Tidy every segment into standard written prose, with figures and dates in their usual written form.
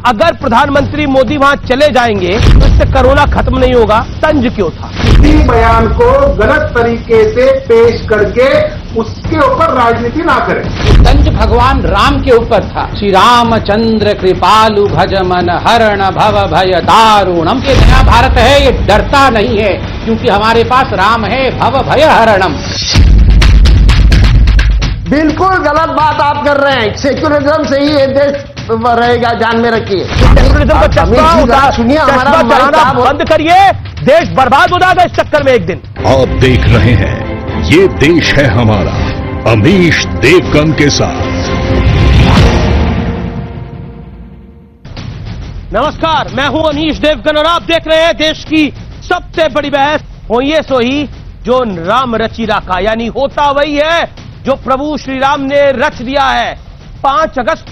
अगर प्रधानमंत्री मोदी वहां चले जाएंगे तो इससे कोरोना खत्म नहीं होगा, तंज क्यों था? इसी बयान को गलत तरीके से पेश करके उसके ऊपर राजनीति ना करें। तंज भगवान राम के ऊपर था। श्री रामचंद्र कृपालु भज मन हरण भव भय दारुणम। ये नया भारत है, ये डरता नहीं है क्योंकि हमारे पास राम है भव भय हरणम। बिल्कुल गलत बात आप कर रहे हैं। सेक्युलरिज्म से ही ये देश रहेगा, जान में रखिए। सेक्युलरिज्म का चश्मा सुनिए, हमारा चलाना बंद करिए, देश बर्बाद हो जाएगा इस चक्कर में एक दिन। आप देख रहे हैं ये देश है हमारा, अमीश देवगन के साथ। नमस्कार, मैं हूं अमीश देवगन और आप देख रहे हैं देश की सबसे बड़ी बहस हो ये सोही जो राम रचीला का, यानी होता वही है जो प्रभु श्री राम ने रच दिया है। 5 अगस्त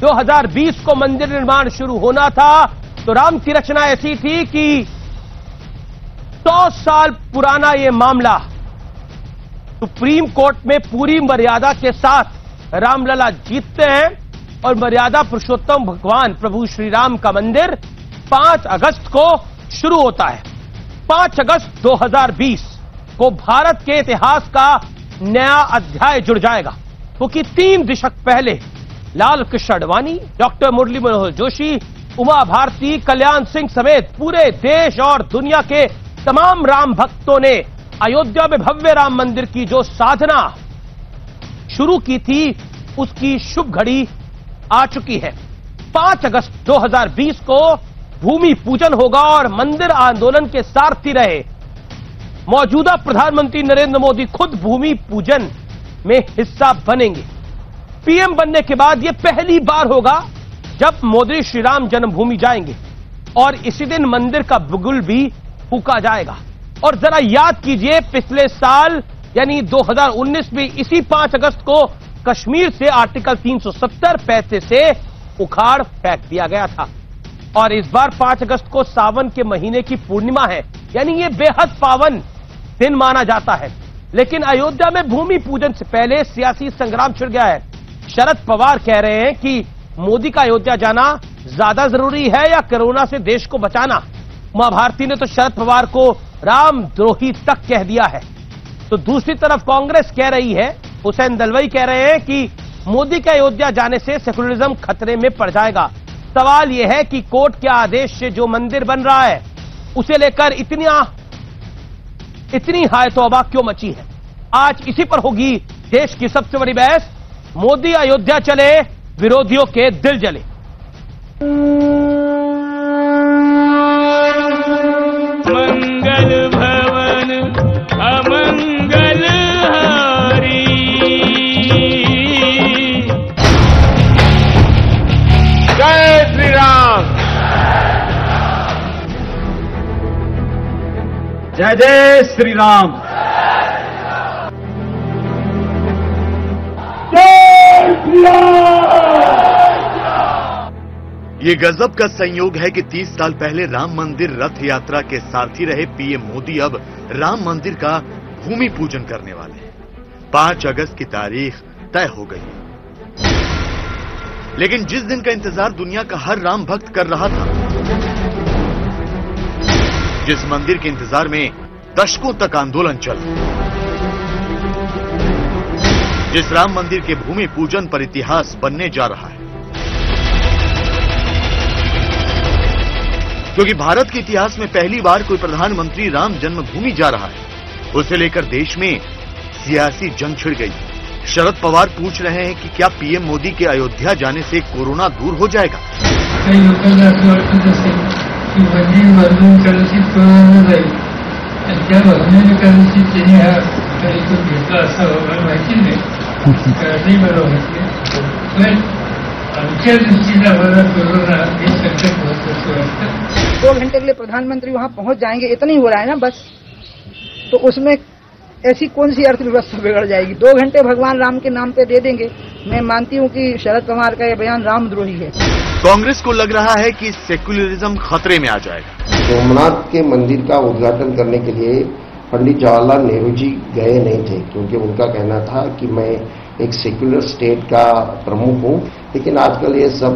2020 को मंदिर निर्माण शुरू होना था, तो राम की रचना ऐसी थी कि 100 साल पुराना ये मामला सुप्रीम कोर्ट में पूरी मर्यादा के साथ रामलला जीतते हैं और मर्यादा पुरुषोत्तम भगवान प्रभु श्री राम का मंदिर 5 अगस्त को शुरू होता है। 5 अगस्त 2020 को भारत के इतिहास का नया अध्याय जुड़ जाएगा, क्योंकि 3 दशक पहले लाल कृष्ण आडवाणी, डॉक्टर मुरली मनोहर जोशी, उमा भारती, कल्याण सिंह समेत पूरे देश और दुनिया के तमाम राम भक्तों ने अयोध्या में भव्य राम मंदिर की जो साधना शुरू की थी उसकी शुभ घड़ी आ चुकी है। 5 अगस्त 2020 को भूमि पूजन होगा और मंदिर आंदोलन के सारथी रहे मौजूदा प्रधानमंत्री नरेंद्र मोदी खुद भूमि पूजन में हिस्सा बनेंगे। पीएम बनने के बाद यह पहली बार होगा जब मोदी श्री राम जन्मभूमि जाएंगे और इसी दिन मंदिर का बुगुल भी फूंका जाएगा। और जरा याद कीजिए, पिछले साल यानी 2019 में इसी 5 अगस्त को कश्मीर से आर्टिकल 370 पैसे से उखाड़ फेंक दिया गया था। और इस बार 5 अगस्त को सावन के महीने की पूर्णिमा है, यानी ये बेहद पावन दिन माना जाता है। लेकिन अयोध्या में भूमि पूजन से पहले सियासी संग्राम छिड़ गया है। शरद पवार कह रहे हैं कि मोदी का अयोध्या जाना ज्यादा जरूरी है या कोरोना से देश को बचाना। उमा भारती ने तो शरद पवार को रामद्रोही तक कह दिया है। तो दूसरी तरफ कांग्रेस कह रही है, हुसैन दलवाई कह रहे हैं कि मोदी के अयोध्या जाने से सेकुलरिज्म खतरे में पड़ जाएगा। सवाल यह है कि कोर्ट के आदेश से जो मंदिर बन रहा है उसे लेकर इतनी हाय तौबा क्यों मची है? आज इसी पर होगी देश की सबसे बड़ी बहस। मोदी अयोध्या चले, विरोधियों के दिल जले। मंगल भवन अमंगल हारी, जय श्री राम। जय जय श्री राम। ये गजब का संयोग है कि 30 साल पहले राम मंदिर रथ यात्रा के सारथी रहे पीएम मोदी अब राम मंदिर का भूमि पूजन करने वाले हैं। 5 अगस्त की तारीख तय हो गई है, लेकिन जिस दिन का इंतजार दुनिया का हर राम भक्त कर रहा था, जिस मंदिर के इंतजार में दशकों तक आंदोलन चला, जिस राम मंदिर के भूमि पूजन पर इतिहास बनने जा रहा है, क्योंकि भारत के इतिहास में पहली बार कोई प्रधानमंत्री राम जन्मभूमि जा रहा है, उसे लेकर देश में सियासी जंग छिड़ गई। शरद पवार पूछ रहे हैं कि क्या पीएम मोदी के अयोध्या जाने से कोरोना दूर हो जाएगा? काही लोकांना असं वाटत असेल की मंदिर बांधून कदाचित कोरोना जाईल आणि त्या भावनेने कदाचित त्यांनी हा कार्यक्रम घेतला असावा, मला माहिती नाही, नाही मला माहिती, पण आमच्या दृष्टीने हमारा कोरोना हे संकट महत्वाचं वाटतं। 2 घंटे के लिए प्रधानमंत्री वहां पहुंच जाएंगे, इतना ही हो रहा है ना बस, तो उसमें ऐसी कौन सी अर्थव्यवस्था बिगड़ जाएगी? 2 घंटे भगवान राम के नाम पे दे देंगे। मैं मानती हूं कि शरद पवार का यह बयान रामद्रोही है। कांग्रेस को लग रहा है कि सेक्युलरिज्म खतरे में आ जाएगा। सोमनाथ के मंदिर का उद्घाटन करने के लिए पंडित जवाहरलाल नेहरू जी गए नहीं थे, क्योंकि उनका कहना था कि मैं एक सेक्युलर स्टेट का प्रमुख हूं। लेकिन आजकल ये सब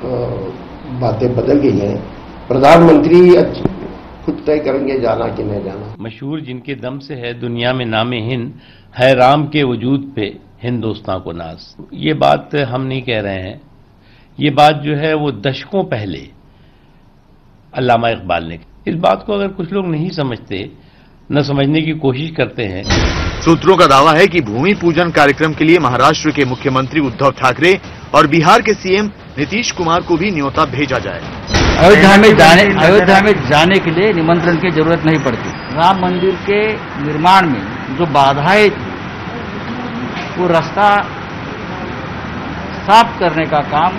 बातें बदल गई हैं। प्रधानमंत्री खुद तय करेंगे जाना कि नहीं जाना। मशहूर जिनके दम से है दुनिया में नामे हिंद, है राम के वजूद पे हिंदुस्तान को नाज। ये बात हम नहीं कह रहे हैं, ये बात जो है वो दशकों पहले अल्लामा इकबाल ने। इस बात को अगर कुछ लोग नहीं समझते, न समझने की कोशिश करते हैं। सूत्रों का दावा है कि भूमि पूजन कार्यक्रम के लिए महाराष्ट्र के मुख्यमंत्री उद्धव ठाकरे और बिहार के सीएम नीतीश कुमार को भी न्योता भेजा जाएगा। अयोध्या में जाने के लिए निमंत्रण की जरूरत नहीं पड़ती। राम मंदिर के निर्माण में जो बाधाएं थी, वो रास्ता साफ करने का काम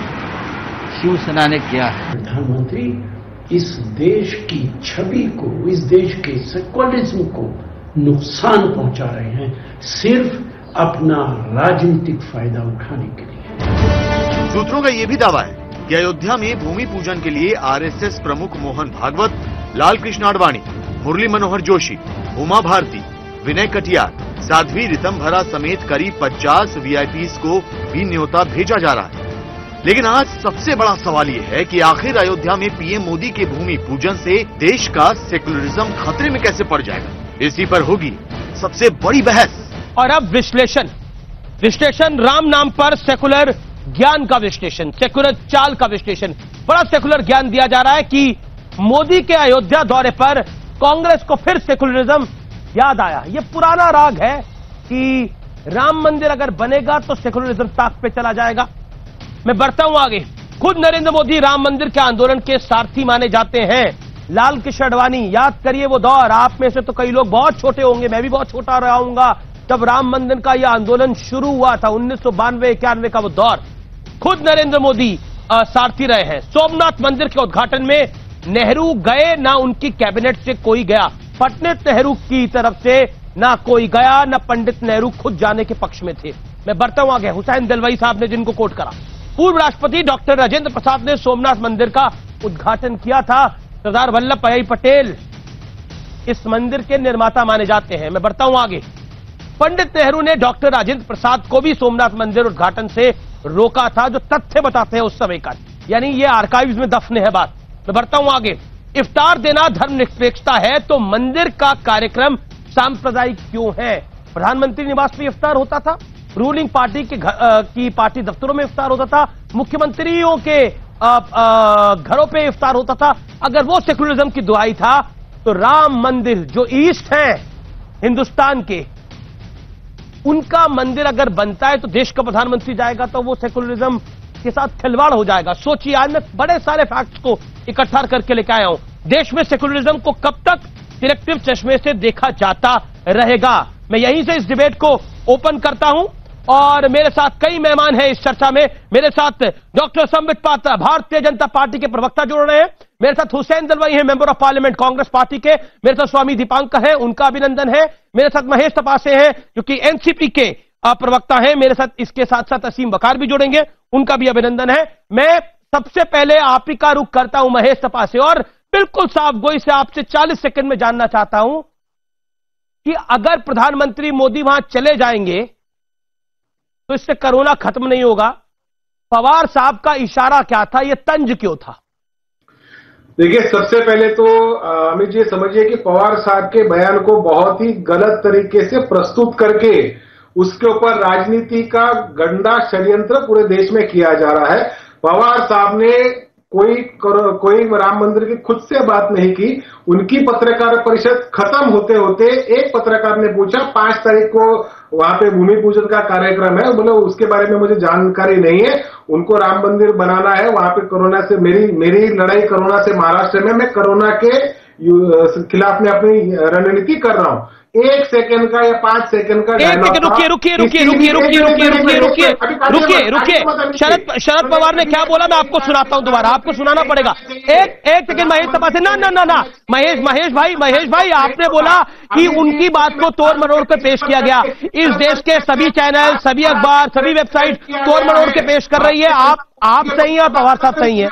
शिवसेना ने किया है। प्रधानमंत्री इस देश की छवि को, इस देश के सेक्युलरिज्म को नुकसान पहुंचा रहे हैं, सिर्फ अपना राजनीतिक फायदा उठाने के लिए। सूत्रों का यह भी दावा है कि अयोध्या में भूमि पूजन के लिए आरएसएस प्रमुख मोहन भागवत, लाल कृष्ण आडवाणी, मुरली मनोहर जोशी, उमा भारती, विनय कटियार, साध्वी ऋतंभरा समेत करीब 50 वीआईपीज को भी न्योता भेजा जा रहा है। लेकिन आज सबसे बड़ा सवाल यह है कि आखिर अयोध्या में पीएम मोदी के भूमि पूजन से देश का सेकुलरिज्म खतरे में कैसे पड़ जाएगा। इसी पर होगी सबसे बड़ी बहस। और अब विश्लेषण राम नाम पर सेकुलर ज्ञान का विश्लेषण, सेकुलर चाल का विश्लेषण। बड़ा सेकुलर ज्ञान दिया जा रहा है कि मोदी के अयोध्या दौरे पर कांग्रेस को फिर सेकुलरिज्म याद आया। यह पुराना राग है कि राम मंदिर अगर बनेगा तो सेकुलरिज्म ताक पे चला जाएगा। मैं बढ़ता हूं आगे। खुद नरेंद्र मोदी राम मंदिर के आंदोलन के सारथी माने जाते हैं। लाल कृष्ण आडवाणी, याद करिए वो दौर। आप में से तो कई लोग बहुत छोटे होंगे, मैं भी बहुत छोटा रहा हूंगा तब राम मंदिर का यह आंदोलन शुरू हुआ था, 1992-91 का वो दौर। खुद नरेंद्र मोदी सारथी रहे हैं। सोमनाथ मंदिर के उद्घाटन में नेहरू गए, ना उनकी कैबिनेट से कोई गया। पंडित नेहरू की तरफ से ना कोई गया, ना पंडित नेहरू खुद जाने के पक्ष में थे। मैं बढ़ता हूं आगे। हुसैन दिलवाई साहब ने जिनको कोट करा, पूर्व राष्ट्रपति डॉक्टर राजेंद्र प्रसाद ने सोमनाथ मंदिर का उद्घाटन किया था। सरदार वल्लभ भाई पटेल इस मंदिर के निर्माता माने जाते हैं। मैं बढ़ता हूं आगे। पंडित नेहरू ने डॉक्टर राजेंद्र प्रसाद को भी सोमनाथ मंदिर उद्घाटन से रोका था, जो तथ्य बताते हैं उस समय का, यानी ये आर्काइव्स में दफन है बात। मैं बढ़ता हूं आगे। इफ्तार देना धर्मनिरपेक्षता है तो मंदिर का कार्यक्रम सांप्रदायिक क्यों है? प्रधानमंत्री निवास में इफ्तार होता था, रूलिंग पार्टी की पार्टी दफ्तरों में इफ्तार होता था, मुख्यमंत्रियों के घरों पे इफ्तार होता था। अगर वो सेकुलरिज्म की दुहाई था तो राम मंदिर जो ईस्ट है हिंदुस्तान के, उनका मंदिर अगर बनता है तो देश का प्रधानमंत्री जाएगा तो वो सेकुलरिज्म के साथ खिलवाड़ हो जाएगा। सोचिए, आज मैं बड़े सारे फैक्ट्स को इकट्ठा करके लेकर आया हूं। देश में सेकुलरिज्म को कब तक सिलेक्टिव चश्मे से देखा जाता रहेगा? मैं यहीं से इस डिबेट को ओपन करता हूं और मेरे साथ कई मेहमान हैं इस चर्चा में। मेरे साथ डॉक्टर संबित पात्रा, भारतीय जनता पार्टी के प्रवक्ता जुड़ रहे हैं। मेरे साथ हुसैन दलवाई हैं, member of parliament Congress party के। मेरे साथ स्वामी दीपांकर हैं, उनका अभिनंदन है। मेरे साथ महेश तपासे हैं जो कि एनसीपी के प्रवक्ता हैं। मेरे साथ इसके साथ साथ असीम वकार भी जुड़ेंगे, उनका भी अभिनंदन है। मैं सबसे पहले आप ही का रुख करता हूं महेश तपासे, और बिल्कुल साफ गोई से आपसे 40 सेकंड में जानना चाहता हूं कि अगर प्रधानमंत्री मोदी वहां चले जाएंगे तो इससे कोरोना खत्म नहीं होगा। पवार साहब का इशारा क्या था, यह तंज क्यों था? देखिए, सबसे पहले तो अमित जी समझिए कि पवार साहब के बयान को बहुत ही गलत तरीके से प्रस्तुत करके उसके ऊपर राजनीति का गंदा षड्यंत्र पूरे देश में किया जा रहा है। पवार साहब ने कोई राम मंदिर की खुद से बात नहीं की। उनकी पत्रकार परिषद खत्म होते होते एक पत्रकार ने पूछा 5 तारीख को वहां पे भूमि पूजन का कार्यक्रम है, बोले उसके बारे में मुझे जानकारी नहीं है, उनको राम मंदिर बनाना है, वहां पे कोरोना से मेरी लड़ाई कोरोना से महाराष्ट्र में, मैं कोरोना के खिलाफ में अपनी रणनीति कर रहा हूं। 1 सेकंड का या 5 सेकंड का रुकिए। शरद पवार ने क्या बोला मैं आपको सुनाता हूं, दोबारा आपको सुनाना पड़ेगा। एक सेकंड महेश तपासे, ना महेश भाई आपने बोला कि उनकी बात को तोड़ मरोड़ कर पेश किया गया। इस देश के सभी चैनल, सभी अखबार, सभी वेबसाइट तोड़ मरोड़ के पेश कर रही है। आप सही हैं, पवार साहब सही हैं।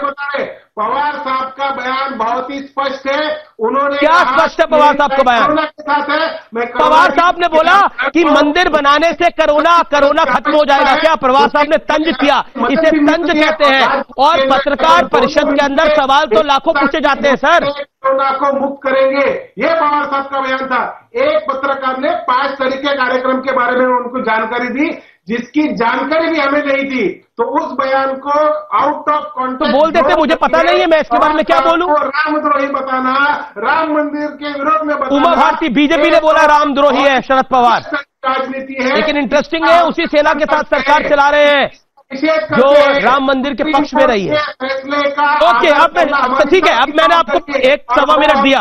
पवार साहब का बयान बहुत ही स्पष्ट है। उन्होंने क्या स्पष्ट है पवार साहब का बयान? के साथ है, पवार साहब ने बोला कि मंदिर बनाने से कोरोना खत्म हो जाएगा। क्या पवार साहब ने तंज किया? इसे तंज कहते हैं। और पत्रकार परिषद के अंदर सवाल तो लाखों पूछे जाते हैं सर। कोरोना को मुक्त करेंगे, ये पवार साहब का बयान था। एक पत्रकार ने 5 तरीके कार्यक्रम के बारे में उनको जानकारी दी, जिसकी जानकारी भी हमें नहीं थी। तो उस बयान को आउट ऑफ कॉन्टेक्स्ट तो बोल देते, मुझे पता नहीं है, मैं इसके बारे में क्या बोलूं? रामद्रोही बताना, राम मंदिर के विरोध में बताना। उमा भारती बीजेपी ने बोला रामद्रोही है शरद पवार। राजनीति है। लेकिन इंटरेस्टिंग है, उसी सेना के साथ सरकार चला रहे हैं जो राम मंदिर के पक्ष में रही है। ओके, अब मैं ठीक है, अब मैंने आपको 1-1.25 मिनट दिया।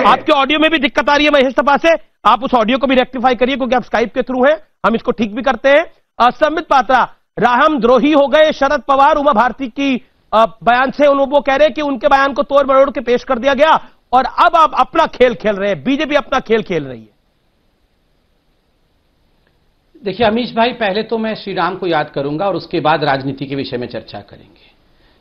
आपके ऑडियो में भी दिक्कत आ रही है महेश तपा से, आप उस ऑडियो को भी रेक्टिफाई करिए, क्योंकि आप स्काइप के थ्रू हैं, हम इसको ठीक भी करते हैं। संबित पात्रा, राम द्रोही हो गए शरद पवार उमा भारती की बयान से। वो कह रहे हैं कि उनके बयान को तोड़ मरोड़ के पेश कर दिया गया और अब आप अपना खेल खेल रहे हैं, बीजेपी अपना खेल खेल रही है। देखिए अमीश भाई, पहले तो मैं श्री राम को याद करूंगा और उसके बाद राजनीति के विषय में चर्चा करेंगे।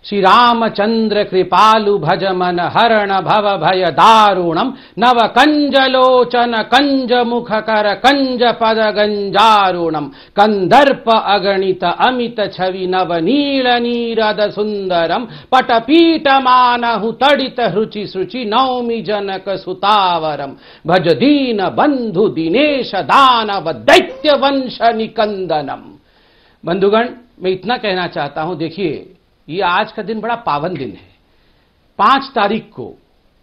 श्री रामचंद्र कृपालु भज मन हरण भव भय दारुणम नव कंज लोचन कंज मुख कर कंज पद गंजारुणम कंदर्प अगणित अमित छवि नव नील नीरद सुंदरम पटपीट मानहु तड़ित रुचि सुचि नौमि जनक सुतावरम भज दीन बंधु दिनेश दानव दैत्य वंश निकंदनम। बंधुगण, मैं इतना कहना चाहता हूं, देखिए ये आज का दिन बड़ा पावन दिन है। 5 तारीख को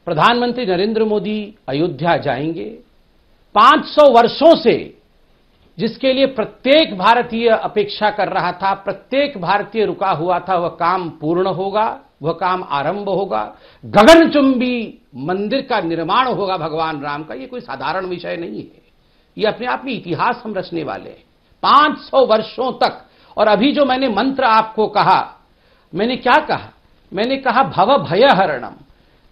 प्रधानमंत्री नरेंद्र मोदी अयोध्या जाएंगे। 500 वर्षों से जिसके लिए प्रत्येक भारतीय अपेक्षा कर रहा था, प्रत्येक भारतीय रुका हुआ था, वह काम पूर्ण होगा, वह काम आरंभ होगा। गगनचुंबी मंदिर का निर्माण होगा भगवान राम का। यह कोई साधारण विषय नहीं है, यह अपने आप में इतिहास हम रचने वाले हैं 500 वर्षों तक। और अभी जो मैंने मंत्र आपको कहा, मैंने क्या कहा? मैंने कहा भव भय हरणम।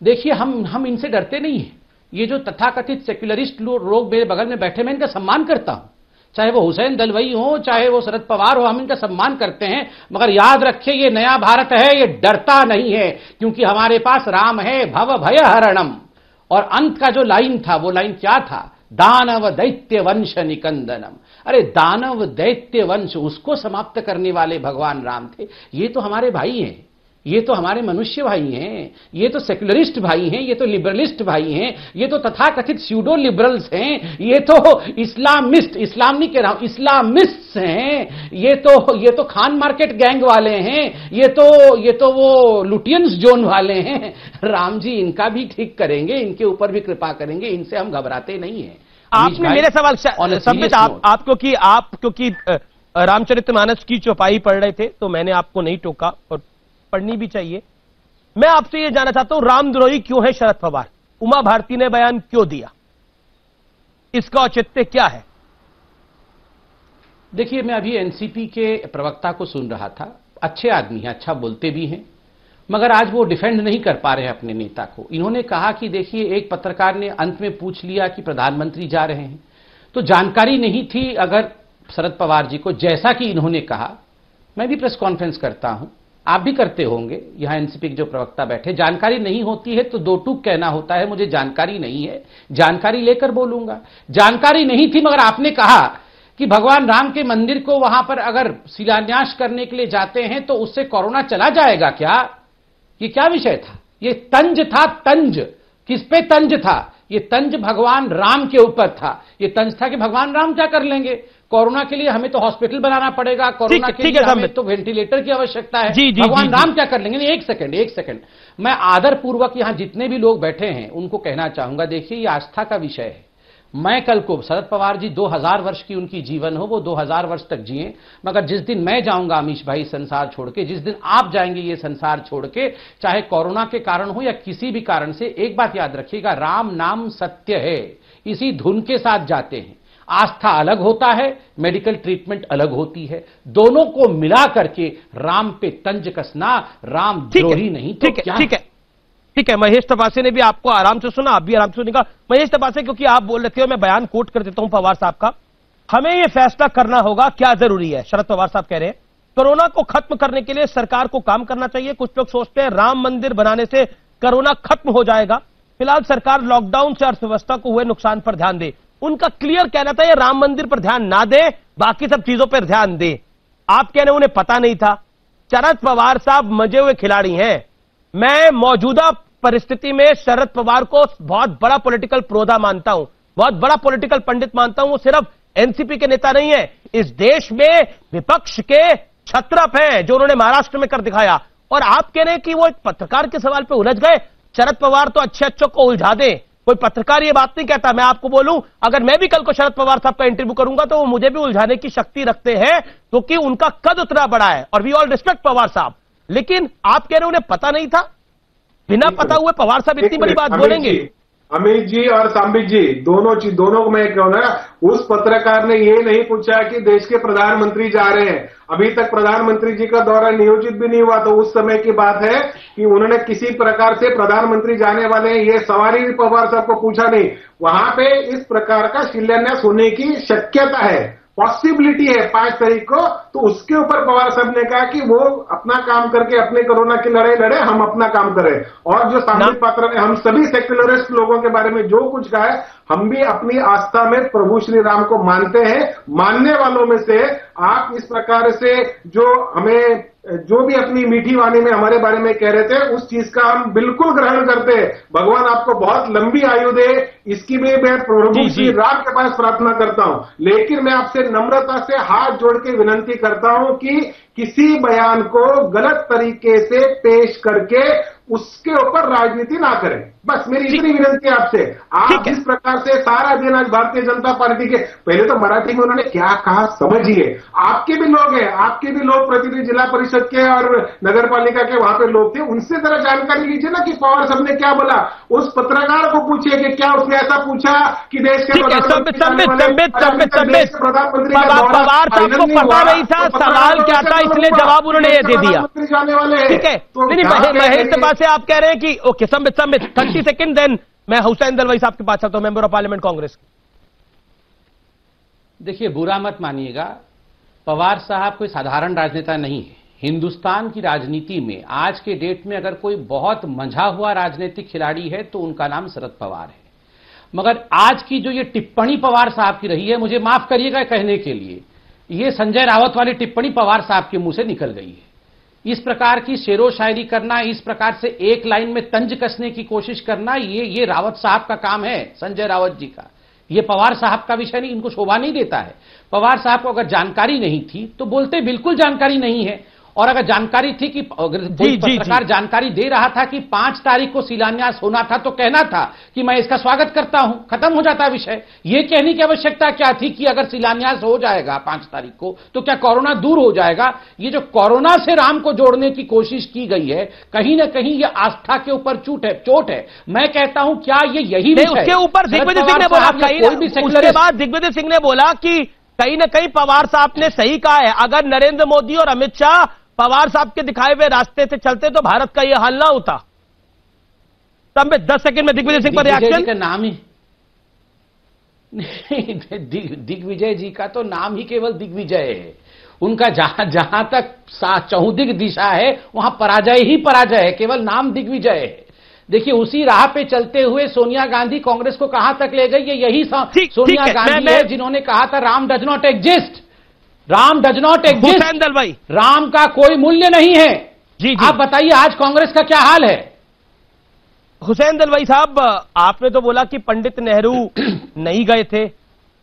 देखिए हम इनसे डरते नहीं हैं। ये जो तथाकथित सेक्युलरिस्ट लोग मेरे बगल में बैठे, मैं इनका सम्मान करता हूं, चाहे वो हुसैन दलवाई हो, चाहे वो शरद पवार हो, हम इनका सम्मान करते हैं। मगर याद रखिए, ये नया भारत है, ये डरता नहीं है, क्योंकि हमारे पास राम है, भव भय हरणम। और अंत का जो लाइन था, वो लाइन क्या था? दानव दैत्य वंश निकंदनम। अरे दानव दैत्य वंश, उसको समाप्त करने वाले भगवान राम थे। ये तो हमारे भाई हैं, ये तो हमारे मनुष्य भाई हैं, ये तो सेक्युलरिस्ट भाई हैं, ये तो लिबरलिस्ट भाई हैं, ये तो तथाकथित स्यूडो लिबरल्स हैं, ये तो इस्लामिस्ट, इस्लाम नहीं कह रहा हूं, इस्लामिस्ट हैं, ये तो खान मार्केट गैंग वाले हैं, ये तो वो लुटियंस जोन वाले हैं। राम जी इनका भी ठीक करेंगे, इनके ऊपर भी कृपा करेंगे, इनसे हम घबराते नहीं है। आपने मेरे सवाल संबित, आप क्योंकि रामचरितमानस की चौपाई पढ़ रहे थे, तो मैंने आपको नहीं टोका और पढ़नी भी चाहिए। मैं आपसे यह जानना चाहता हूं, रामद्रोही क्यों है शरद पवार? उमा भारती ने बयान क्यों दिया? इसका औचित्य क्या है? देखिए, मैं अभी एनसीपी के प्रवक्ता को सुन रहा था। अच्छे आदमी हैं, अच्छा बोलते भी हैं, मगर आज वो डिफेंड नहीं कर पा रहे हैं अपने नेता को। इन्होंने कहा कि देखिए, एक पत्रकार ने अंत में पूछ लिया कि प्रधानमंत्री जा रहे हैं, तो जानकारी नहीं थी अगर शरद पवार जी को, जैसा कि इन्होंने कहा। मैं भी प्रेस कॉन्फ्रेंस करता हूं, आप भी करते होंगे, यहां एनसीपी के जो प्रवक्ता बैठे, जानकारी नहीं होती है तो 2 टूक कहना होता है, मुझे जानकारी नहीं है, जानकारी लेकर बोलूंगा। जानकारी नहीं थी, मगर आपने कहा कि भगवान राम के मंदिर को वहां पर अगर शिलान्यास करने के लिए जाते हैं तो उससे कोरोना चला जाएगा क्या? ये क्या विषय था? ये तंज था। तंज किस पे तंज था? ये तंज भगवान राम के ऊपर था। ये तंज था कि भगवान राम क्या कर लेंगे, कोरोना के लिए हमें तो हॉस्पिटल बनाना पड़ेगा, कोरोना के लिए हमें तो वेंटिलेटर की आवश्यकता है, भगवान राम क्या कर लेंगे? एक सेकंड, मैं आदर पूर्वक यहां जितने भी लोग बैठे हैं उनको कहना चाहूंगा, देखिए ये आस्था का विषय है। मैं कल को, शरद पवार जी 2000 वर्ष की उनकी जीवन हो, वो 2000 वर्ष तक जिए, मगर जिस दिन मैं जाऊंगा अमीश भाई संसार छोड़ के, जिस दिन आप जाएंगे ये संसार छोड़ के, चाहे कोरोना के कारण हो या किसी भी कारण से, एक बात याद रखिएगा, राम नाम सत्य है। इसी धुन के साथ जाते हैं। आस्था अलग होता है, मेडिकल ट्रीटमेंट अलग होती है, दोनों को मिला करके राम पे तंज कसना राम द्रोही नहीं तो क्या? ठीक है। महेश तपासे ने भी आपको आराम से सुना, आप भी आराम से सुनेगा। महेश तपासे, क्योंकि आप बोल रहे थे, मैं बयान कोट कर देता हूं पवार साहब का। हमें यह फैसला करना होगा क्या जरूरी है, शरद पवार साहब कह रहे हैं कोरोना को खत्म करने के लिए सरकार को काम करना चाहिए। कुछ लोग सोचते हैं राम मंदिर बनाने से कोरोना खत्म हो जाएगा। फिलहाल सरकार लॉकडाउन से अर्थव्यवस्था को हुए नुकसान पर ध्यान दे। उनका क्लियर कहना था ये राम मंदिर पर ध्यान ना दे, बाकी सब चीजों पर ध्यान दे। आप कह रहे हैं उन्हें पता नहीं था। शरद पवार साहब मजे हुए खिलाड़ी हैं। मैं मौजूदा परिस्थिति में शरद पवार को बहुत बड़ा पॉलिटिकल प्रोधा मानता हूं, बहुत बड़ा पॉलिटिकल पंडित मानता हूं। वो सिर्फ एनसीपी के नेता नहीं है, इस देश में विपक्ष के छत्रप हैं, जो उन्होंने महाराष्ट्र में कर दिखाया। और आप कह रहे हैं कि वो एक पत्रकार के सवाल पे उलझ गए। शरद पवार तो अच्छे अच्छों को उलझा दे, कोई पत्रकार ये बात नहीं कहता। मैं आपको बोलूं, अगर मैं भी कल को शरद पवार साहब का इंटरव्यू करूंगा तो वो मुझे भी उलझाने की शक्ति रखते हैं, क्योंकि उनका कद उतना बड़ा है। और वी ऑल रिस्पेक्ट पवार साहब, लेकिन आप कह रहे हैं उन्हें पता नहीं था। बिना पता हुए पवार साहब इतनी बड़ी बात बोलेंगे? अमित जी और संबित जी दोनों को मैं कहूँ ना, उस पत्रकार ने ये नहीं पूछा कि देश के प्रधानमंत्री जा रहे हैं। अभी तक प्रधानमंत्री जी का दौरा नियोजित भी नहीं हुआ, तो उस समय की बात है कि उन्होंने किसी प्रकार से प्रधानमंत्री जाने वाले हैं ये सवाल ही पवार साहब को पूछा नहीं। वहां पे इस प्रकार का शिलान्यास होने की शक्यता है, पॉसिबिलिटी है 5 तारीख को। तो उसके ऊपर पवार साहब ने कहा कि वो अपना काम करके अपने कोरोना की लड़ाई लड़े, हम अपना काम करें। और जो संबित पात्रा ने हम सभी सेक्युलरिस्ट लोगों के बारे में जो कुछ कहा है, हम भी अपनी आस्था में प्रभु श्री राम को मानते हैं। मानने वालों में से आप इस प्रकार से जो भी अपनी मीठी वाणी में हमारे बारे में कह रहे थे, उस चीज का हम बिल्कुल ग्रहण करते हैं। भगवान आपको बहुत लंबी आयु दे, इसकी भी मैं प्रभु श्री राम के पास प्रार्थना करता हूं। लेकिन मैं आपसे नम्रता से हाथ जोड़ के विनंती करता हूं कि किसी बयान को गलत तरीके से पेश करके उसके ऊपर राजनीति ना करें। बस मेरी इतनी विनती है आपसे। आप जिस प्रकार से सारा दिन आज भारतीय जनता पार्टी के, पहले तो मराठी में उन्होंने क्या कहा समझिए, आपके भी लोग हैं, आपके भी लोग प्रतिनिधि जिला परिषद के और नगर पालिका के वहां पे लोग थे, उनसे जरा जानकारी लीजिए ना कि पवार साहब ने क्या बोला। उस पत्रकार को पूछिए कि क्या उसने ऐसा पूछा कि देश के प्रधानमंत्री पवार साहब को पता नहीं था सवाल क्या था, इसलिए जवाब उन्होंने ये दे दिया। ठीक है, महेश से बात से आप कह रहे हैं कि ओके संबित 30 सेकंड, देन मैं हुसैन दलवाई साहब के पास आता हूं, मेंबर ऑफ पार्लियामेंट कांग्रेस। देखिए, बुरा मत मानिएगा, पवार साहब कोई साधारण राजनेता नहीं है। हिंदुस्तान की राजनीति में आज के डेट में अगर कोई बहुत मंझा हुआ राजनीतिक खिलाड़ी है तो उनका नाम शरद पवार है। मगर आज की जो ये टिप्पणी पवार साहब की रही है, मुझे माफ करिएगा कहने के लिए, ये संजय रावत वाली टिप्पणी पवार साहब के मुंह से निकल गई है। इस प्रकार की शेरो शायरी करना, इस प्रकार से एक लाइन में तंज कसने की कोशिश करना, ये रावत साहब का काम है, संजय रावत जी का। ये पवार साहब का विषय नहीं, इनको शोभा नहीं देता है। पवार साहब को अगर जानकारी नहीं थी तो बोलते बिल्कुल जानकारी नहीं है, और अगर जानकारी थी कि अगर कोई पत्रकार जानकारी दे रहा था कि 5 तारीख को शिलान्यास होना था तो कहना था कि मैं इसका स्वागत करता हूं, खत्म हो जाता विषय। यह कहने की आवश्यकता क्या थी कि अगर शिलान्यास हो जाएगा 5 तारीख को तो क्या कोरोना दूर हो जाएगा। ये जो कोरोना से राम को जोड़ने की कोशिश की गई है, कहीं ना कहीं यह आस्था के ऊपर चोट है। मैं कहता हूं क्या ये यही उसके ऊपर दिग्विजय सिंह ने बोला, उसके बाद दिग्विजय सिंह ने बोला कि कहीं ना कहीं पवार साहब ने सही कहा है, अगर नरेंद्र मोदी और अमित शाह पवार साहब के दिखाए हुए रास्ते से चलते तो भारत का यह हाल ना होता। तब में 10 सेकंड में दिग्विजय सिंह पर रिएक्शन का नाम ही दिग्विजय जी का तो नाम ही केवल दिग्विजय है। उनका जहां तक चहुदिग दिशा है वहां पराजय ही पराजय है, केवल नाम दिग्विजय है। देखिए, उसी राह पे चलते हुए सोनिया गांधी कांग्रेस को कहां तक ले गई, यही सोनिया गांधी है जिन्होंने कहा था Ram does not exist, Ram does not exist. Hussain Dalwai, Ram का कोई मूल्य नहीं है। जी। आप बताइए आज कांग्रेस का क्या हाल है। हुसैन दलवाई साहब, आपने तो बोला कि पंडित नेहरू नहीं गए थे।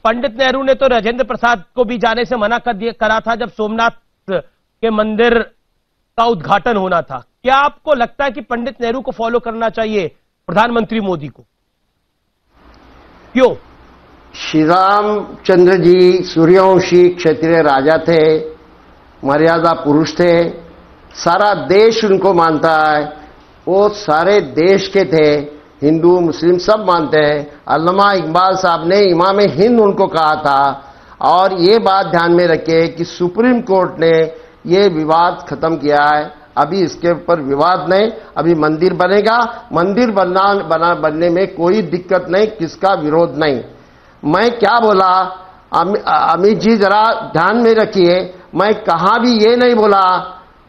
पंडित नेहरू ने तो राजेंद्र प्रसाद को भी जाने से मना करा था जब सोमनाथ के मंदिर का उद्घाटन होना था। क्या आपको लगता है कि पंडित नेहरू को फॉलो करना चाहिए प्रधानमंत्री मोदी को? क्यों? श्री रामचंद्र जी सूर्यवंशी क्षत्रिय राजा थे, मर्यादा पुरुष थे, सारा देश उनको मानता है, वो सारे देश के थे, हिंदू मुस्लिम सब मानते हैं। अल्लामा इकबाल साहब ने इमाम हिंद उनको कहा था। और ये बात ध्यान में रखिए कि सुप्रीम कोर्ट ने ये विवाद खत्म किया है, अभी इसके ऊपर विवाद नहीं, अभी मंदिर बनेगा, मंदिर बनने में कोई दिक्कत नहीं, किसका विरोध नहीं। मैं क्या बोला, अमित जी जरा ध्यान में रखिए, मैं कहां भी ये नहीं बोला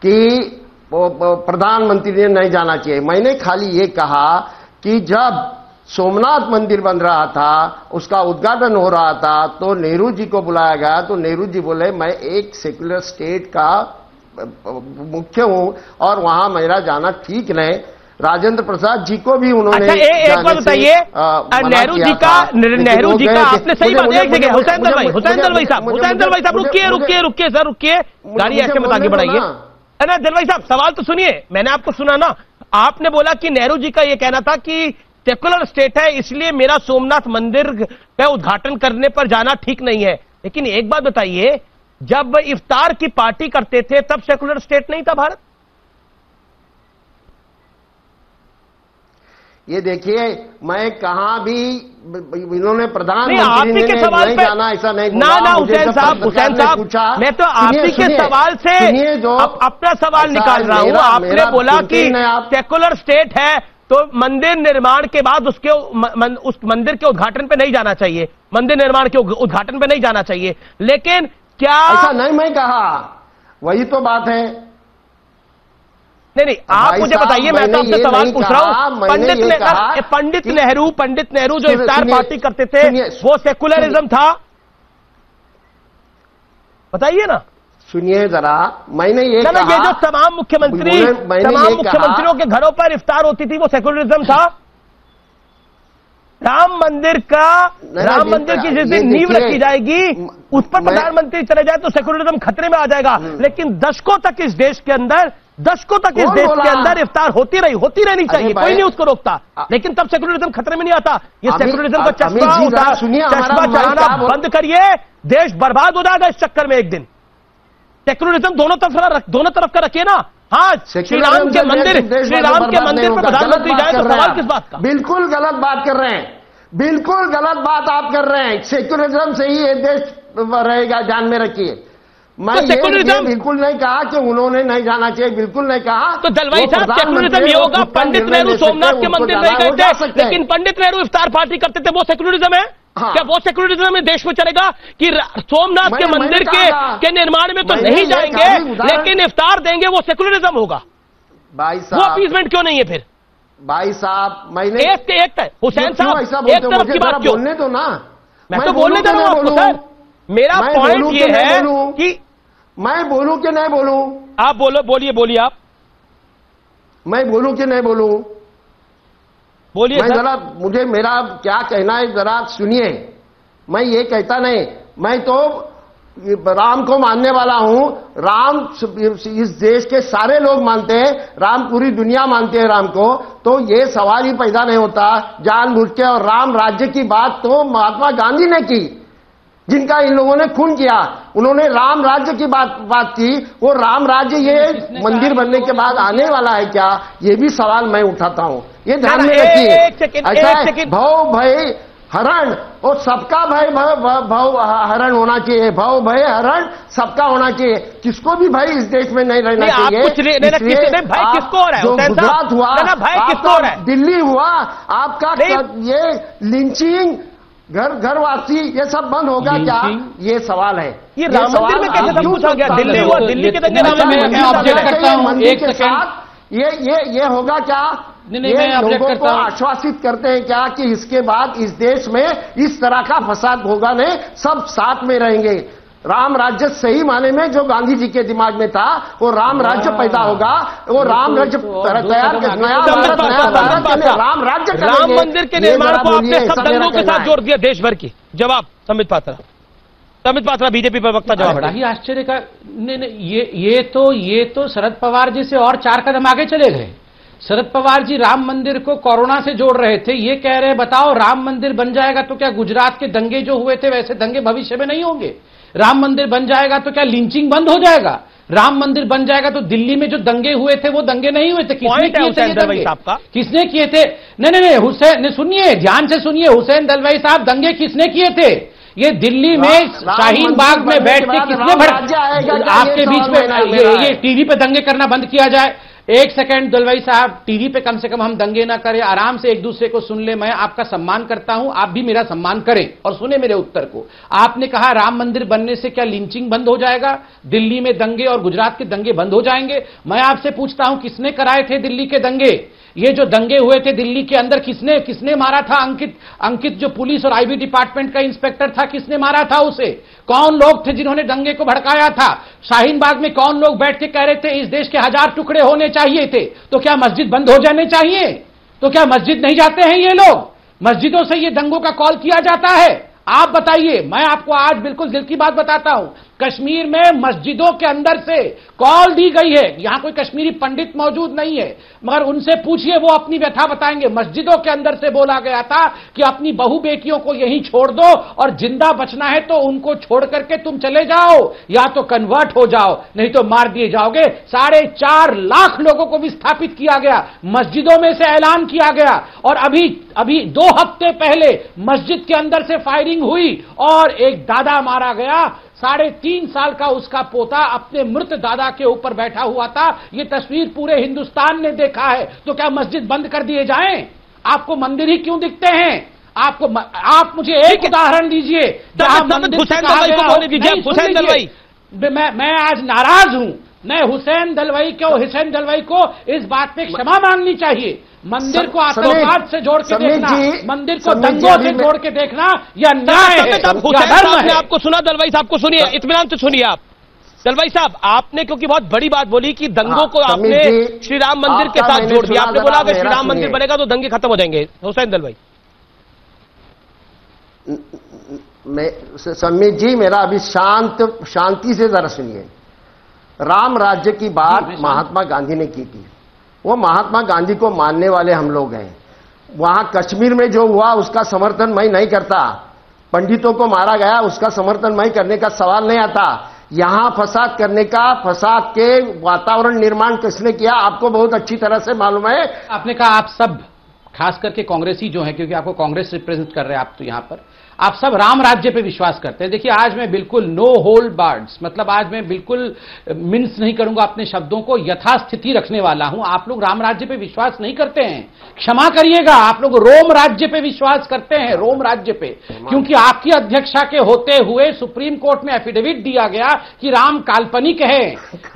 कि प्रधानमंत्री ने नहीं जाना चाहिए। मैंने खाली ये कहा कि जब सोमनाथ मंदिर बन रहा था, उसका उद्घाटन हो रहा था, तो नेहरू जी को बुलाया गया, तो नेहरू जी बोले मैं एक सेक्युलर स्टेट का मुख्य हूं और वहां मेरा जाना ठीक नहीं। राजेंद्र प्रसाद जी को भी उन्होंने अच्छा, एक बात बताइए, नेहरू जी का आपने सही बात, एक जगह हुसैन दलवाई साहब रुकिए सर, रुकिए, गाड़ी ऐसे मत आगे बढ़ाइए। ना दलवाई साहब, सवाल तो सुनिए, मैंने आपको सुना ना। आपने बोला कि नेहरू जी का यह कहना था कि सेकुलर स्टेट है, इसलिए मेरा सोमनाथ मंदिर का उद्घाटन करने पर जाना ठीक नहीं है। लेकिन एक बात बताइए, जब इफ्तार की पार्टी करते थे तब सेकुलर स्टेट नहीं था भारत? ये देखिए, मैं कहां भी इन्होंने प्रधानमंत्री ने नहीं जाना ऐसा नहीं बोला। ना हुसैन साहब, मैं तो आप ही के सवाल से अपना सवाल निकाल रहा हूं। आपने बोला कि सेकुलर स्टेट है तो मंदिर निर्माण के बाद उस मंदिर के उद्घाटन पे नहीं जाना चाहिए, मंदिर निर्माण के उद्घाटन पे नहीं जाना चाहिए। लेकिन क्या ऐसा नहीं मैं कहा, वही तो बात है। नहीं, आप मुझे बताइए, मैं तो आपसे सवाल पूछ रहा हूं। पंडित नेहरू जो इफ्तार पार्टी करते थे वो सेकुलरिज्म था? बताइए ना। सुनिए जरा, मैंने ये जो तमाम मुख्यमंत्रियों के घरों पर इफ्तार होती थी वो सेकुलरिज्म था? राम मंदिर की जिस दिन नींव रखी जाएगी उस पर प्रधानमंत्री चले जाए तो सेकुलरिज्म खतरे में आ जाएगा। लेकिन दशकों तक इस देश के अंदर इफ्तार होती रहनी चाहिए, कोई नहीं उसको रोकता। लेकिन तब सेकुलरिज्म खतरे में नहीं आता। ये सेकुलरिज्म का चश्मा चलाना बंद करिए, देश बर्बाद हो जाएगा इस चक्कर में एक दिन। सेकुलरिज्म दोनों तरफ का रखिए ना। हाँ, श्री राम के मंदिर पर प्रधानमंत्री जाए तो सवाल किस बात का? बिल्कुल गलत बात कर रहे हैं, बिल्कुल गलत बात आप कर रहे हैं। सेकुलरिज्म से ही ये देश रहेगा, ध्यान में रखिए। मैं ये बिल्कुल नहीं कहा कि उन्होंने नहीं जाना चाहिए, बिल्कुल नहीं कहा। तो दलवाई साहब, सेकुलरिज्म ये होगा, पंडित नेहरू सोमनाथ के मंदिर नहीं गए थे लेकिन पंडित नेहरू इफ्तार पार्टी करते थे, वो सेकुलरिज्म है? हाँ। क्या वो सेकुलरिज्म में देश में चलेगा कि सोमनाथ के मंदिर के निर्माण में तो नहीं जाएंगे लेकिन इफ्तार देंगे, वो सेकुलरिज्म होगा? भाई साहब, वो अपीसमेंट क्यों नहीं है फिर? भाई साहब, मैंने हुसैन साहब, एक तरफ की बात क्यों? बोलने दो ना, मैं तो बोलने दे रहा हूं आपको सर। मेरा पॉइंट ये है कि मैं बोलूं कि नहीं बोलूं? आप बोलिए आप। मैं बोलूं कि नहीं बोलूं? बोलिए मैं जरा, मुझे मेरा क्या कहना है जरा सुनिए। मैं ये कहता नहीं, मैं तो राम को मानने वाला हूं। राम इस देश के सारे लोग मानते हैं, राम पूरी दुनिया मानती है राम को। तो ये सवाल ही पैदा नहीं होता जानबूझ के। और राम राज्य की बात तो महात्मा गांधी ने की, जिनका इन लोगों ने खून किया। उन्होंने राम राज्य की बात की। वो राम राज्य ये मंदिर बनने के बाद आने वाला है क्या, ये भी सवाल मैं उठाता हूं। ये ध्यान में रखिए। ऐसा भव भय हरण, और सबका भय भव हरण होना चाहिए। भव भय हरण सबका होना चाहिए, किसको भी भय इस देश में नहीं रहना चाहिए। भाई किसको हो रहा है? जो गुजरात हुआ, भाई किसको हो रहा है? दिल्ली हुआ, आपका ये लिंचिंग, घरवासी, ये सब बंद होगा क्या, ये सवाल है। ये राम मंदिर में कैसे सब पूछा गया? दिल्ली हुआ, दिल्ली के दंगे मैं ऑब्जेक्ट करता हूं एक सेकंड। ये होगा क्या? ये लोगों को आश्वासित करते हैं क्या कि इसके बाद इस देश में इस तरह का फसाद होगा नहीं, सब साथ में रहेंगे। राम राज्य सही माने में जो गांधी जी के दिमाग में था, वो राम राज्य पैदा होगा। वो राम राज्य तैयार, नया भारत, राम राज्य, राम मंदिर के निर्माण को आपने सब दंगों के साथ जोड़ दिया देश भर की। जवाब संबित पात्रा बीजेपी प्रवक्ता, जवाब। बड़ा ही आश्चर्य का। नहीं, ये तो शरद पवार जी से और 4 कदम आगे चले गए। शरद पवार जी राम मंदिर को कोरोना से जोड़ रहे थे, ये कह रहे बताओ राम मंदिर बन जाएगा तो क्या गुजरात के दंगे जो हुए थे वैसे दंगे भविष्य में नहीं होंगे? राम मंदिर बन जाएगा तो क्या लिंचिंग बंद हो जाएगा? राम मंदिर बन जाएगा तो दिल्ली में जो दंगे हुए थे वो दंगे नहीं हुए थे। किसने किए थे ये दंगे? किसने किए थे? नहीं, हुसैन, सुनिए, ध्यान से सुनिए, हुसैन दलवाई साहब, दंगे किसने किए थे? ये दिल्ली में शाहीन बाग में बैठ के किसने आपके बीच में ये टीवी पे दंगे करना बंद किया जाए। एक सेकंड दलवाई साहब, टीवी पे कम से कम हम दंगे ना करें, आराम से एक दूसरे को सुन ले। मैं आपका सम्मान करता हूं, आप भी मेरा सम्मान करें और सुने मेरे उत्तर को। आपने कहा राम मंदिर बनने से क्या लिंचिंग बंद हो जाएगा, दिल्ली में दंगे और गुजरात के दंगे बंद हो जाएंगे? मैं आपसे पूछता हूं, किसने कराए थे दिल्ली के दंगे? ये जो दंगे हुए थे दिल्ली के अंदर, किसने मारा था? अंकित जो पुलिस और आईबी डिपार्टमेंट का इंस्पेक्टर था, किसने मारा था उसे? कौन लोग थे जिन्होंने दंगे को भड़काया था? शाहीन बाग में कौन लोग बैठ के कह रहे थे इस देश के 1000 टुकड़े होने चाहिए थे? तो क्या मस्जिद बंद हो जाने चाहिए? तो क्या मस्जिद नहीं जाते हैं ये लोग? मस्जिदों से ये दंगों का कॉल किया जाता है? आप बताइए। मैं आपको आज बिल्कुल दिल की बात बताता हूं, कश्मीर में मस्जिदों के अंदर से कॉल दी गई है। यहां कोई कश्मीरी पंडित मौजूद नहीं है, मगर उनसे पूछिए, वो अपनी व्यथा बताएंगे। मस्जिदों के अंदर से बोला गया था कि अपनी बहू बेटियों को यहीं छोड़ दो और जिंदा बचना है तो उनको छोड़ करके तुम चले जाओ, या तो कन्वर्ट हो जाओ, नहीं तो मार दिए जाओगे। 4.5 लाख लोगों को विस्थापित किया गया, मस्जिदों में से ऐलान किया गया। और अभी 2 हफ्ते पहले मस्जिद के अंदर से फायरिंग हुई और एक दादा मारा गया। 3.5 साल का उसका पोता अपने मृत दादा के ऊपर बैठा हुआ था। यह तस्वीर पूरे हिंदुस्तान ने देखा है। तो क्या मस्जिद बंद कर दिए जाएं? आपको मंदिर ही क्यों दिखते हैं? आप मुझे एक उदाहरण दीजिए जहां मंदिर से कहा गया हो। हुसैन दलवाई, मैं आज नाराज हूं। मैं हुसैन दलवाई को इस बात पे क्षमा मांगनी चाहिए। मंदिर को आतंकवाद से जोड़ के देखना, मंदिर को दंगों से जोड़ के देखना, यह न्याय है, धर्म है। आपको सुना दलवाई साहब को, सुनिए, इत्मीनान से सुनिए आप। दलवाई साहब, आपने क्योंकि बहुत बड़ी बात बोली कि दंगों को आपने श्री राम मंदिर के साथ जोड़ दिया। आपने बोला अगर श्री राम मंदिर बनेगा तो दंगे खत्म हो जाएंगे। हुसैन दलवाई, सम्मित जी, मेरा अभी शांति से जरा सुनिए। राम राज्य की बात महात्मा गांधी ने की थी। वो महात्मा गांधी को मानने वाले हम लोग हैं। वहां कश्मीर में जो हुआ उसका समर्थन मैं नहीं करता। पंडितों को मारा गया, उसका समर्थन मैं करने का सवाल नहीं आता। यहां फसाद करने का, फसाद के वातावरण निर्माण किसने किया आपको बहुत अच्छी तरह से मालूम है। आपने कहा आप सब, खास करके कांग्रेसी जो है, क्योंकि आपको कांग्रेस रिप्रेजेंट कर रहे हैं आप, तो यहां पर आप सब राम राज्य पे विश्वास करते हैं। देखिए, आज मैं बिल्कुल नो होल्ड बार्ड्स, मतलब आज मैं बिल्कुल मिन्स नहीं करूंगा अपने शब्दों को, यथास्थिति रखने वाला हूं। आप लोग राम राज्य पे विश्वास नहीं करते हैं, क्षमा करिएगा, आप लोग रोम राज्य पे विश्वास करते हैं, रोम राज्य पे। क्योंकि आपकी अध्यक्षा के होते हुए सुप्रीम कोर्ट में एफिडेविट दिया गया कि राम काल्पनिक है,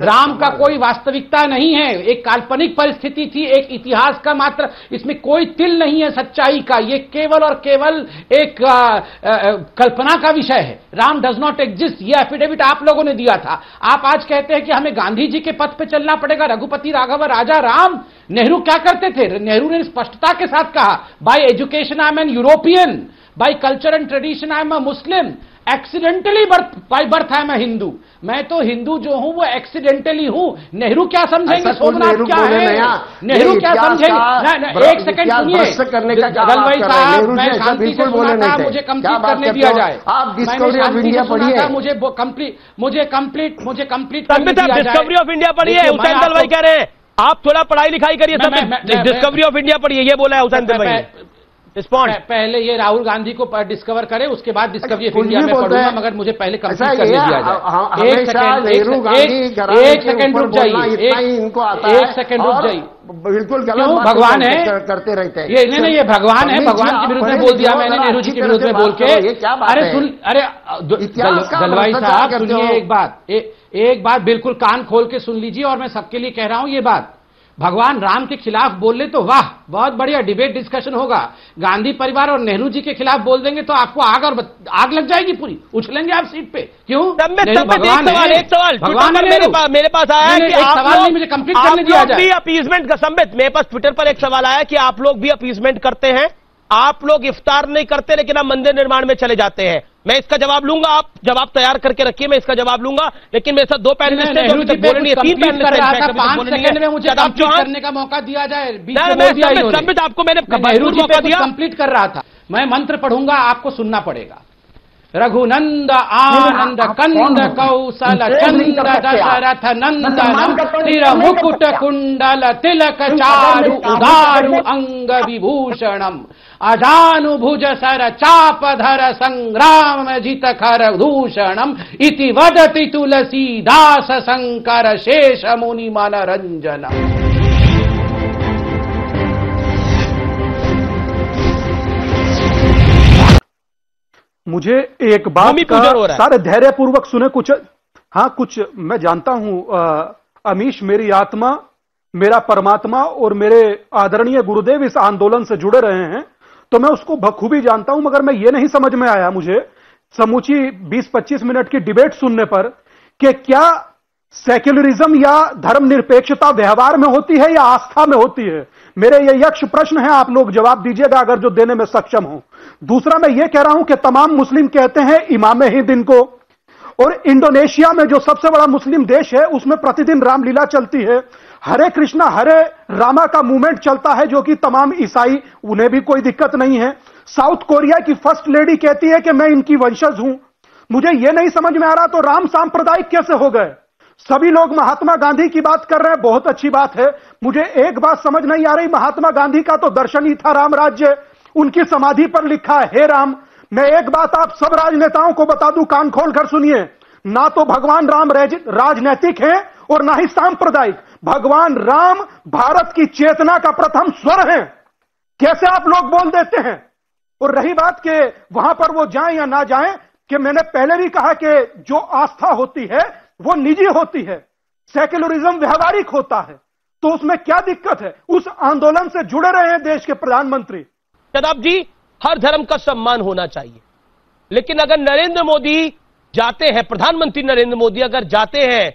राम का कोई वास्तविकता नहीं है, एक काल्पनिक परिस्थिति थी, एक इतिहास का मात्र, इसमें कोई तिल नहीं है सच्चाई का, ये केवल और केवल एक कल्पना का विषय है। राम डज नॉट एग्जिस्ट, ये एफिडेविट आप लोगों ने दिया था। आप आज कहते हैं कि हमें गांधी जी के पथ पे चलना पड़ेगा, रघुपति राघव राजा राम। नेहरू क्या करते थे? नेहरू ने स्पष्टता के साथ कहा, by education I am an European, by culture and tradition I am a Muslim, accidentally by birth I am a Hindu. मैं तो हिंदू जो हूं वो एक्सीडेंटली हूं। नेहरू क्या समझेंगे? सोमनाथ क्या है? नेहरू क्या समझेंगे? एक सेकंड सुनिए दलवाई साहब, मैं शांति से सुना था, मुझे कंप्लीट करने दिया जाए। आप डिस्कवरी ऑफ इंडिया पढ़िए, मुझे कंप्लीट करने दिया जाए। डिस्कवरी ऑफ इंडिया पढ़िए, हुसैन दलवाई कह रहे हैं आप थोड़ा पढ़ाई लिखाई करिए। डिस्कवरी ऑफ इंडिया पढ़िए, ये बोला है हुसैन दलवाई। पहले ये राहुल गांधी को डिस्कवर करे, उसके बाद डिस्कवरी ऑफ इंडिया में पढ़ूंगा, मगर मुझे पहले कंप्लीट करने दिया जाए। एक सेकंड रुक जाइए, एक सेकंड रुक जाइए। बिल्कुल भगवान है, करते रहते हैं ये। नहीं, ये भगवान है, भगवान के विरुद्ध में बोल दिया मैंने, नेहरू जी के विरुद्ध में बोल के। अरे सुन, अरे दलवाई साहब सुनिए एक बात बिल्कुल कान खोल के सुन लीजिए, और मैं सबके लिए कह रहा हूं ये बात। भगवान राम के खिलाफ बोल ले तो वाह, बहुत बढ़िया डिबेट डिस्कशन होगा। गांधी परिवार और नेहरू जी के खिलाफ बोल देंगे तो आपको आग लग जाएगी, पूरी उछलेंगे आप सीट पे। क्यों? एक सवाल भगवान मेरे पास आया कि एक सवाल नहीं मुझे कंप्लीट करने दिया जाए। अपीजमेंट का संबित, मेरे पास ट्विटर पर एक सवाल आया कि आप लोग भी अपीजमेंट करते हैं, आप लोग इफ्तार नहीं करते लेकिन आप मंदिर निर्माण में चले जाते हैं। मैं इसका जवाब लूंगा, आप जवाब तैयार करके रखिए, मैं इसका जवाब लूंगा। लेकिन मेरे साथ 2 पैनलिस्ट हैं जो बोल रही है, 3 पैनलिस्ट हैं। 5 सेकंड में मुझे कंप्लीट करने का मौका दिया जाए। संबित आपको मैंने मौका दिया, कंप्लीट कर रहा था। मैं मंत्र पढ़ूंगा, आपको सुनना पड़ेगा। रघुनंद आनंद कंद कौशल चंद्र दशरथ नंदन तिर मुकुट कुंडल तिलक चारु उदारु अंग विभूषणम अजानुभुज सर चापधर संग्राम जित खर दूषणम इति वदति तुलसीदास शंकर शेष मुनि मनरंजनम। मुझे एक बात का सारे धैर्य पूर्वक सुने। कुछ मैं जानता हूं अमीश, मेरी आत्मा, मेरा परमात्मा और मेरे आदरणीय गुरुदेव इस आंदोलन से जुड़े रहे हैं, तो मैं उसको बखूबी जानता हूं। मगर मैं ये नहीं समझ में आया मुझे समूची 20-25 मिनट की डिबेट सुनने पर कि क्या सेक्युलरिज्म या धर्मनिरपेक्षता व्यवहार में होती है या आस्था में होती है। मेरे ये यक्ष प्रश्न है, आप लोग जवाब दीजिएगा अगर जो देने में सक्षम हो। दूसरा, मैं ये कह रहा हूं कि तमाम मुस्लिम कहते हैं इमाम हिंद इनको, और इंडोनेशिया में जो सबसे बड़ा मुस्लिम देश है उसमें प्रतिदिन रामलीला चलती है, हरे कृष्णा हरे रामा का मूवमेंट चलता है, जो कि तमाम ईसाई, उन्हें भी कोई दिक्कत नहीं है। साउथ कोरिया की फर्स्ट लेडी कहती है कि मैं इनकी वंशज हूं। मुझे यह नहीं समझ में आ रहा तो राम सांप्रदायिक कैसे हो गए। सभी लोग महात्मा गांधी की बात कर रहे हैं, बहुत अच्छी बात है। मुझे एक बात समझ नहीं आ रही, महात्मा गांधी का तो दर्शन ही था राम राज्य, उनकी समाधि पर लिखा है हे राम। मैं एक बात आप सब राजनेताओं को बता दूं, कान खोल कर सुनिए, ना तो भगवान राम राजनैतिक हैं और ना ही सांप्रदायिक। भगवान राम भारत की चेतना का प्रथम स्वर है। कैसे आप लोग बोल देते हैं। और रही बात कि वहां पर वो जाएं या ना जाएं, कि मैंने पहले भी कहा कि जो आस्था होती है वो निजी होती है, सेक्युलरिज्म व्यवहारिक होता है, तो उसमें क्या दिक्कत है। उस आंदोलन से जुड़े रहे हैं देश के प्रधानमंत्री। शदाब जी, हर धर्म का सम्मान होना चाहिए, लेकिन अगर नरेंद्र मोदी जाते हैं, प्रधानमंत्री नरेंद्र मोदी अगर जाते हैं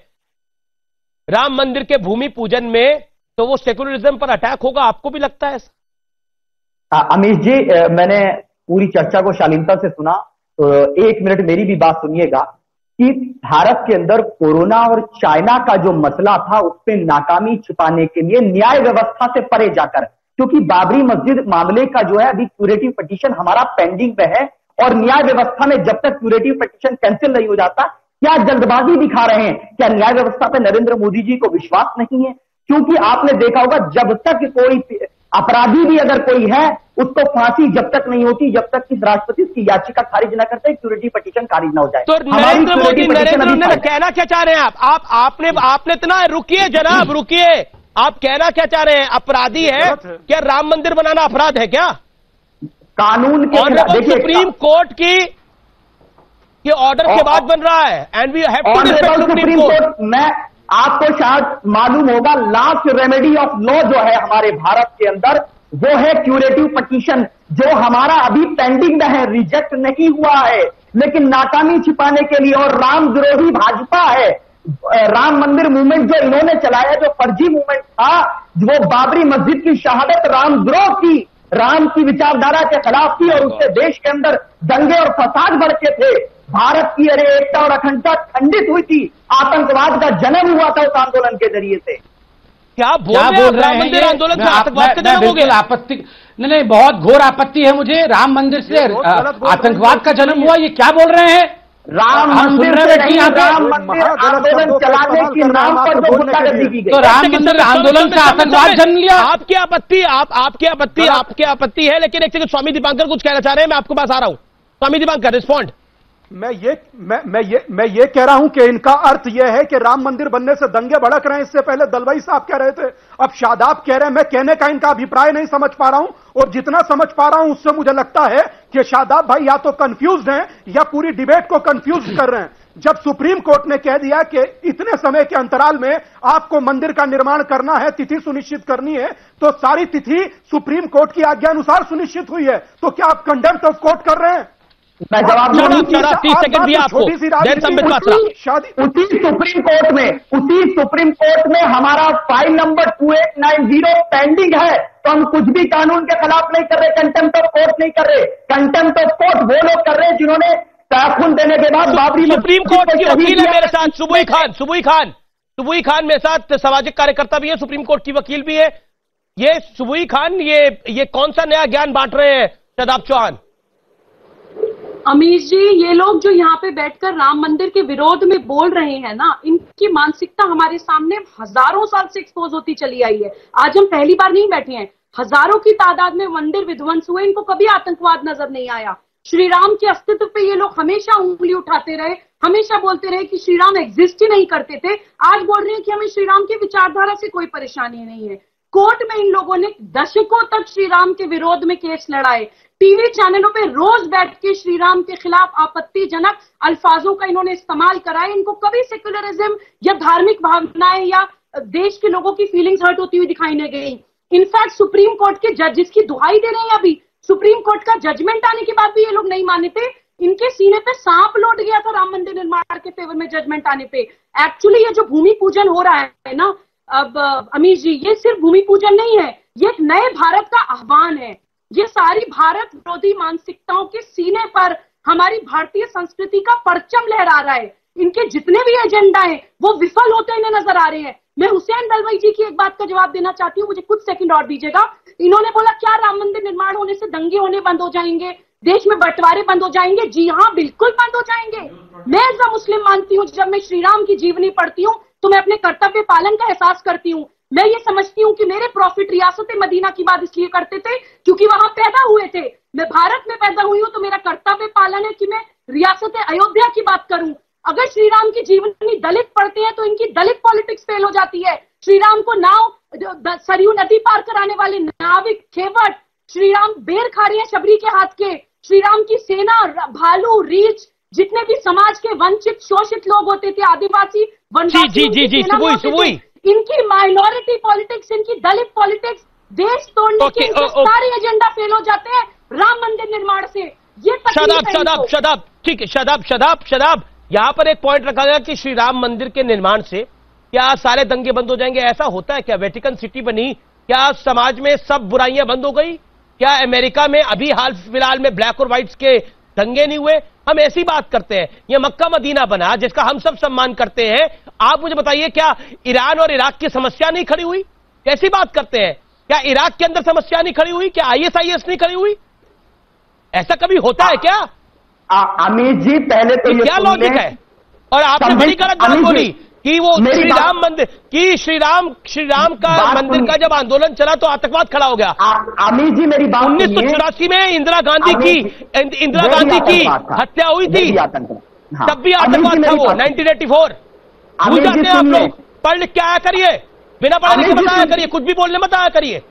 राम मंदिर के भूमि पूजन में, तो वो सेक्युलरिज्म पर अटैक होगा, आपको भी लगता है ऐसा? अमीश जी, मैंने पूरी चर्चा को शालीनता से सुना, तो एक मिनट मेरी भी बात सुनिएगा कि भारत के अंदर कोरोना और चाइना का जो मसला था उस पर नाकामी छिपाने के लिए न्याय व्यवस्था से परे जाकर, क्योंकि बाबरी मस्जिद मामले का जो है अभी क्यूरेटिव पिटीशन हमारा पेंडिंग पे है, और न्याय व्यवस्था में जब तक क्यूरेटिव पिटीशन कैंसिल नहीं हो जाता, क्या जल्दबाजी दिखा रहे हैं। क्या न्याय व्यवस्था पे नरेंद्र मोदी जी को विश्वास नहीं है। क्योंकि आपने देखा होगा, जब तक कोई अपराधी भी अगर कोई है उसको फांसी जब तक नहीं होती, जब तक कि राष्ट्रपति उसकी याचिका खारिज न करते, क्यूरेटिव पिटीशन खारिज न हो जाए। तो नरेंद्र मोदी कहना क्या चाह रहे हैं आपने इतना, रुकिए जनाब रुकिए, आप कहना क्या चाह रहे हैं। अपराधी है क्या राम मंदिर बनाना अपराध है क्या? कानून के देखिए सुप्रीम कोर्ट की ऑर्डर के बाद बन रहा है, and we have to respect Supreme Court. मैं आपको शायद मालूम होगा, लास्ट रेमेडी ऑफ लॉ जो है हमारे भारत के अंदर, वो है क्यूरेटिव पिटीशन, जो हमारा अभी पेंडिंग में है, रिजेक्ट नहीं हुआ है, लेकिन नाकामी छिपाने के लिए, और राम विरोधी भाजपा है। राम मंदिर मूवमेंट जो इन्होंने चलाया, जो फर्जी मूवमेंट था, वो बाबरी मस्जिद की शहादत राम विरोध की, राम की विचारधारा के खिलाफ थी, और उससे देश के अंदर दंगे और फसाद बढ़ते थे। भारत की एकता और अखंडता खंडित हुई थी, आतंकवाद का जन्म हुआ था उस आंदोलन के जरिए से। क्या बोल रहे हैं मंदिर आंदोलन से आतंकवाद का जन्म हो गया? आपत्ति नहीं, बहुत घोर आपत्ति है मुझे। राम मंदिर से आतंकवाद का जन्म हुआ, ये क्या बोल रहे हैं? राम मंदिर से नहीं, राम मंदिर आंदोलन चलाने के नाम पर जो गुंडागर्दी की गई, तो राम मंदिर आंदोलन से आतंकवाद जन्म लिया। आपकी आपत्ति है, लेकिन एक सेकंड, स्वामी दीपांकर कुछ कहना चाह रहे हैं, मैं आपके पास आ रहा हूं। स्वामी दीपांकर, रिस्पॉन्ड। मैं ये कह रहा हूं कि इनका अर्थ यह है कि राम मंदिर बनने से दंगे भड़क रहे हैं। इससे पहले दलवाई साहब कह रहे थे, अब शादाब कह रहे हैं। मैं कहने का इनका अभिप्राय नहीं समझ पा रहा हूं, और जितना समझ पा रहा हूं उससे मुझे लगता है कि शादाब भाई या तो कंफ्यूज्ड हैं या पूरी डिबेट को कंफ्यूज कर रहे हैं। जब सुप्रीम कोर्ट ने कह दिया कि इतने समय के अंतराल में आपको मंदिर का निर्माण करना है, तिथि सुनिश्चित करनी है, तो सारी तिथि सुप्रीम कोर्ट की आज्ञा अनुसार सुनिश्चित हुई है, तो क्या आप कंटेम्प्ट ऑफ कोर्ट कर रहे हैं? मैं जवाब दूं, 30 सेकंड दिया आपको। उसी सुप्रीम कोर्ट में हमारा फाइल नंबर 2890 पेंडिंग है, तो हम कुछ भी कानून के खिलाफ नहीं कर रहे, कंटेम्प्ट ऑफ कोर्ट नहीं कर रहे। कंटेम्प्ट ऑफ कोर्ट वो लोग कर रहे हैं जिन्होंने तहफुल देने के बाद बाबरी सुप्रीम कोर्ट की वकील है मेरे साथ, सुबुई खान मेरे साथ सामाजिक कार्यकर्ता भी है, सुप्रीम कोर्ट की वकील भी है। ये सुबुई खान, ये कौन सा नया ज्ञान बांट रहे हैं शदाब चौहान? अमीश जी, ये लोग जो यहाँ पे बैठकर राम मंदिर के विरोध में बोल रहे हैं ना, इनकी मानसिकता हमारे सामने हजारों साल से एक्सपोज होती चली आई है। आज हम पहली बार नहीं बैठे हैं, हजारों की तादाद में मंदिर विध्वंस हुए, इनको कभी आतंकवाद नजर नहीं आया। श्री राम के अस्तित्व पे ये लोग हमेशा उंगली उठाते रहे, हमेशा बोलते रहे कि श्री राम एग्जिस्ट ही नहीं करते थे। आज बोल रहे हैं कि हमें श्री राम की विचारधारा से कोई परेशानी नहीं है। कोर्ट में इन लोगों ने दशकों तक श्री राम के विरोध में केस लड़ाए, टीवी चैनलों पे रोज बैठ के श्री राम के खिलाफ आपत्तिजनक अल्फाजों का इन्होंने इस्तेमाल कराया। इनको कभी सेक्युलरिज्म या धार्मिक भावनाएं या देश के लोगों की फीलिंग्स हर्ट होती हुई दिखाई नहीं गई। इनफैक्ट सुप्रीम कोर्ट के जज जिसकी दुहाई दे रहे हैं अभी, सुप्रीम कोर्ट का जजमेंट आने के बाद भी ये लोग नहीं माने थे। इनके सीने पे सांप लौट गया था राम मंदिर निर्माण के फेवर में जजमेंट आने पे। एक्चुअली ये जो भूमि पूजन हो रहा है ना अब अमीश जी, ये सिर्फ भूमि पूजन नहीं है, ये एक नए भारत का आह्वान है। ये सारी भारत विरोधी मानसिकताओं के सीने पर हमारी भारतीय संस्कृति का परचम लहरा रहा है। इनके जितने भी एजेंडा हैं वो विफल होते इन्हें नजर आ रहे हैं। मैं हुसैन दलवाई जी की एक बात का जवाब देना चाहती हूँ, मुझे कुछ सेकंड और दीजिएगा। इन्होंने बोला क्या राम मंदिर निर्माण होने से दंगे होने बंद हो जाएंगे, देश में बंटवारे बंद हो जाएंगे? जी हाँ, बिल्कुल बंद हो जाएंगे। मैं एज अ मुस्लिम मानती हूँ, जब मैं श्री राम की जीवनी पढ़ती हूँ तो मैं अपने कर्तव्य पालन का एहसास करती हूँ। मैं ये समझती हूँ कि मेरे प्रॉफिट रियासत मदीना की बात इसलिए करते थे क्योंकि वहां पैदा हुए थे। मैं भारत में पैदा हुई हूँ तो मेरा कर्तव्य पालन है कि मैं रियासत अयोध्या की बात करूं। अगर श्री राम की जीवनी दलित पढ़ते हैं तो इनकी दलित पॉलिटिक्स फेल हो जाती है। श्री राम को नाव सरयू नदी पार कराने वाले नाविक खेवट, श्री राम बेर खा रहे हैं शबरी के हाथ के। श्री राम की सेना, भालू, रीछ, जितने भी समाज के वंचित शोषित लोग होते थे, आदिवासी, वनवासी, इनकी माइनॉरिटी पॉलिटिक्स, इनकी दलित पॉलिटिक्स, देश तोड़ने के सारे एजेंडा फेल हो जाते हैं राम मंदिर निर्माण से। ये शदाब, ठीक है, शदाब, यहाँ पर एक पॉइंट रखा गया कि श्री राम मंदिर के निर्माण से क्या सारे दंगे बंद हो जाएंगे? ऐसा होता है क्या? वेटिकन सिटी बनी, क्या समाज में सब बुराइयां बंद हो गई? क्या अमेरिका में अभी हाल फिलहाल में ब्लैक और व्हाइट्स के दंगे नहीं हुए? हम ऐसी बात करते हैं। यह मक्का मदीना बना जिसका हम सब सम्मान करते हैं। आप मुझे बताइए, क्या ईरान और इराक की समस्या नहीं खड़ी हुई? कैसी बात करते हैं? क्या इराक के अंदर समस्या नहीं खड़ी हुई? क्या ISIS नहीं खड़ी हुई? ऐसा कभी होता है क्या? अमित जी, पहले तो क्या लॉजिक है? और आपने बड़ी गलत बात बोली कि वो श्री राम मंदिर की श्री राम का मंदिर का जब आंदोलन चला तो आतंकवाद खड़ा हो गया। अमित जी मेरी बात 1984 में इंदिरा गांधी की हत्या हुई थी, तब भी आतंकवाद था वो। 1984 भूल जाते हैं आप लोग। पढ़ लिख के आया करिए, बिना पढ़े लिखे बताया करिए, कुछ भी बोलने मत आया करिए।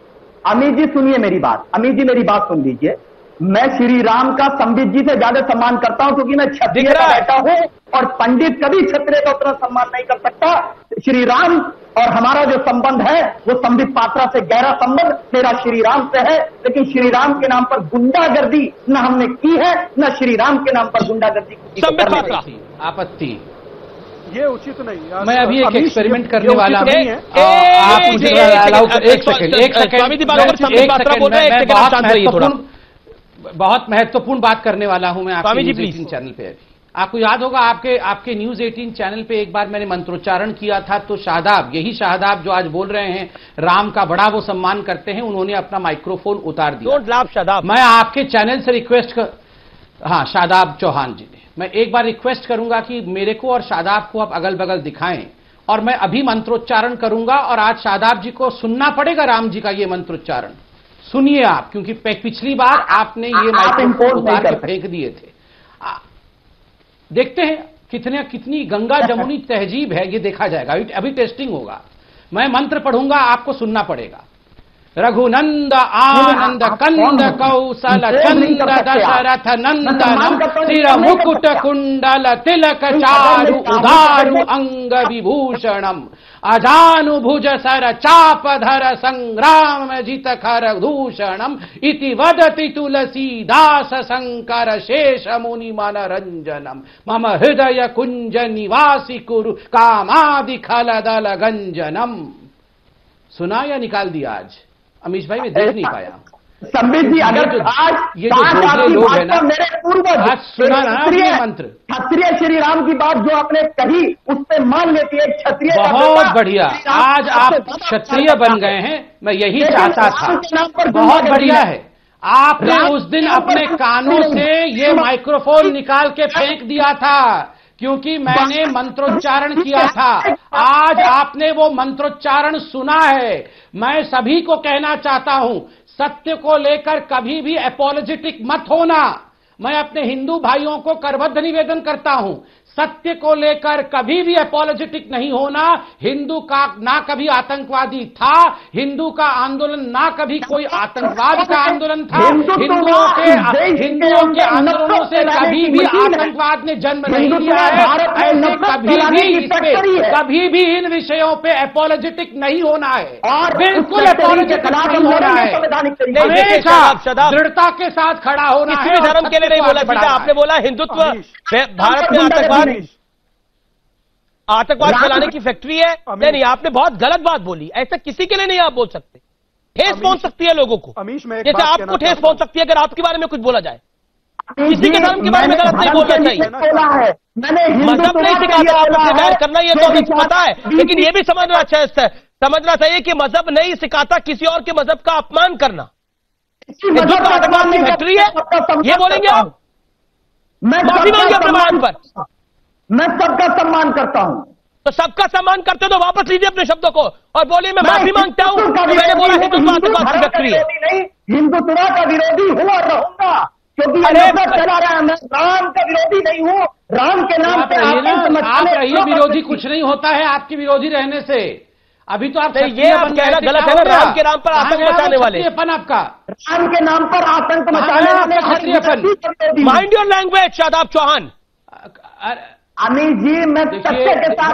अमित जी सुनिए मेरी बात, अमित जी मेरी बात सुन लीजिए। मैं श्री राम का संबित जी से ज्यादा सम्मान करता हूं क्योंकि मैं क्षत्रिय का बेटा हूं और पंडित कभी क्षत्रिय का उतना सम्मान नहीं कर सकता। श्री राम और हमारा जो संबंध है वो संबित पात्रा से गहरा संबंध मेरा श्री राम से है, लेकिन श्री राम के नाम पर गुंडागर्दी न हमने की है, न श्री राम के नाम पर गुंडागर्दी की। आपत्ति ये उचित नहीं। मैं अभी एक एक्सपेरिमेंट करने वाला हूं। आप मुझे एक सेकंड, बहुत महत्वपूर्ण बात करने वाला हूं मैं आपके न्यूज 18 चैनल पे। आपको याद होगा आपके न्यूज 18 चैनल पे एक बार मैंने मंत्रोच्चारण किया था, तो शादाब, यही शादाब जो आज बोल रहे हैं राम का बड़ा वो सम्मान करते हैं, उन्होंने अपना माइक्रोफोन उतार दिया। Don't laugh Shadab. मैं आपके चैनल से रिक्वेस्ट कर, हाँ शादाब चौहान जी ने, मैं एक बार रिक्वेस्ट करूंगा कि मेरे को और शादाब को आप अगल बगल दिखाएं और मैं अभी मंत्रोच्चारण करूंगा और आज शादाब जी को सुनना पड़ेगा राम जी का ये मंत्रोच्चारण। सुनिए आप, क्योंकि पिछली बार आपने ये माइक्रोफोन उतार के फेंक दिए थे। देखते हैं कितनी गंगा जमुनी तहजीब है, ये देखा जाएगा। अभी टेस्टिंग होगा। मैं मंत्र पढ़ूंगा, आपको सुनना पड़ेगा। रघुनंद आनंद कंद कौशल चंद दशरथ नंदनम सिर मुकुट कुंडल तिलक चारु उदारु अंग विभूषणम अजानुभुज सर चापधर संग्राम जित खर दूषणम इति वदति तुलसीदास शंकर शेष मुनि मनरंजनम मम हृदय कुंज निवासी कुरु कामादि खलदल गंजनम। सुना या निकाल दिया? आज अमीश भाई मैं देख नहीं पाया। संबित जी, अगर आज ये जो लोग हैं ना, मेरे पूर्वज आज सुना ना मंत्र, क्षत्रिय श्री राम की बात जो आपने कही उस पर मान लेती है क्षत्रिय। बहुत बढ़िया, आज आप क्षत्रिय बन गए हैं, मैं यही चाहता था। बहुत बढ़िया है। आपने उस दिन अपने कानों से ये माइक्रोफोन निकाल के फेंक दिया था क्योंकि मैंने मंत्रोच्चारण किया था। आज आपने वो मंत्रोच्चारण सुना है। मैं सभी को कहना चाहता हूं, सत्य को लेकर कभी भी एपोलोजेटिक मत होना। मैं अपने हिंदू भाइयों को करबद्ध निवेदन करता हूं, सत्य को लेकर कभी भी अपोलोजेटिक नहीं होना। हिंदू का ना कभी आतंकवादी था, हिंदू का आंदोलन ना कभी कोई आतंकवाद का आंदोलन था। हिंदुओं के आंदोलनों से कभी भी आतंकवाद ने जन्म नहीं लिया है। ऐसे कभी भी इन विषयों पे अपोलोजेटिक नहीं होना है, बिल्कुल अपोलोजेटिक नहीं होना है। हमेशा दृढ़ता के साथ खड़ा होना है। किसी भी धर्म के लिए नहीं बोला सीधा, आपने बोला हिंदुत्व भारत में आतंकवाद फैलाने की फैक्ट्री है। नहीं, आपने बहुत गलत बात बोली। ऐसा किसी के लिए नहीं आप बोल सकते। ठेस पहुंच सकती है लोगों को, जैसे आपको ठेस पहुंच सकती है अगर आपके बारे में कुछ बोला जाए। किसी के धर्म के बारे में गलत नहीं बोलना चाहिए। मजहब नहीं सिखाता आपस में बैर करना, ये तो हमें पता है, लेकिन ये भी समझना चाहिए कि मजहब नहीं सिखाता किसी और के मजहब का अपमान करना। हिंदुत्व आतंकवाद की फैक्ट्री है, ये बोलेंगे आप? माफी मांगे अपने बयान पर। मैं सबका सम्मान करता हूं। तो सबका सम्मान करते हो तो वापस लीजिए अपने शब्दों को और बोलिए मैं माफी मांगता हूं कि मैंने बोला हिंदुत्व आतंकवाद की फैक्ट्री है। हिंदुत्व का विरोधी हूं और रहूंगा, क्योंकि चला रहा है। मैं राम का विरोधी नहीं हूं। राम के नाम पे आप रहिए विरोधी, कुछ नहीं होता है आपके विरोधी रहने से। अभी तो आप ये आप कहना गलत है ना, राम के नाम पर आतंक मचाने वाले। आपका राम के नाम पर आतंक मचाने वाले। Mind your language Shadab Chauhan. Amit ji मैं सत्य के साथ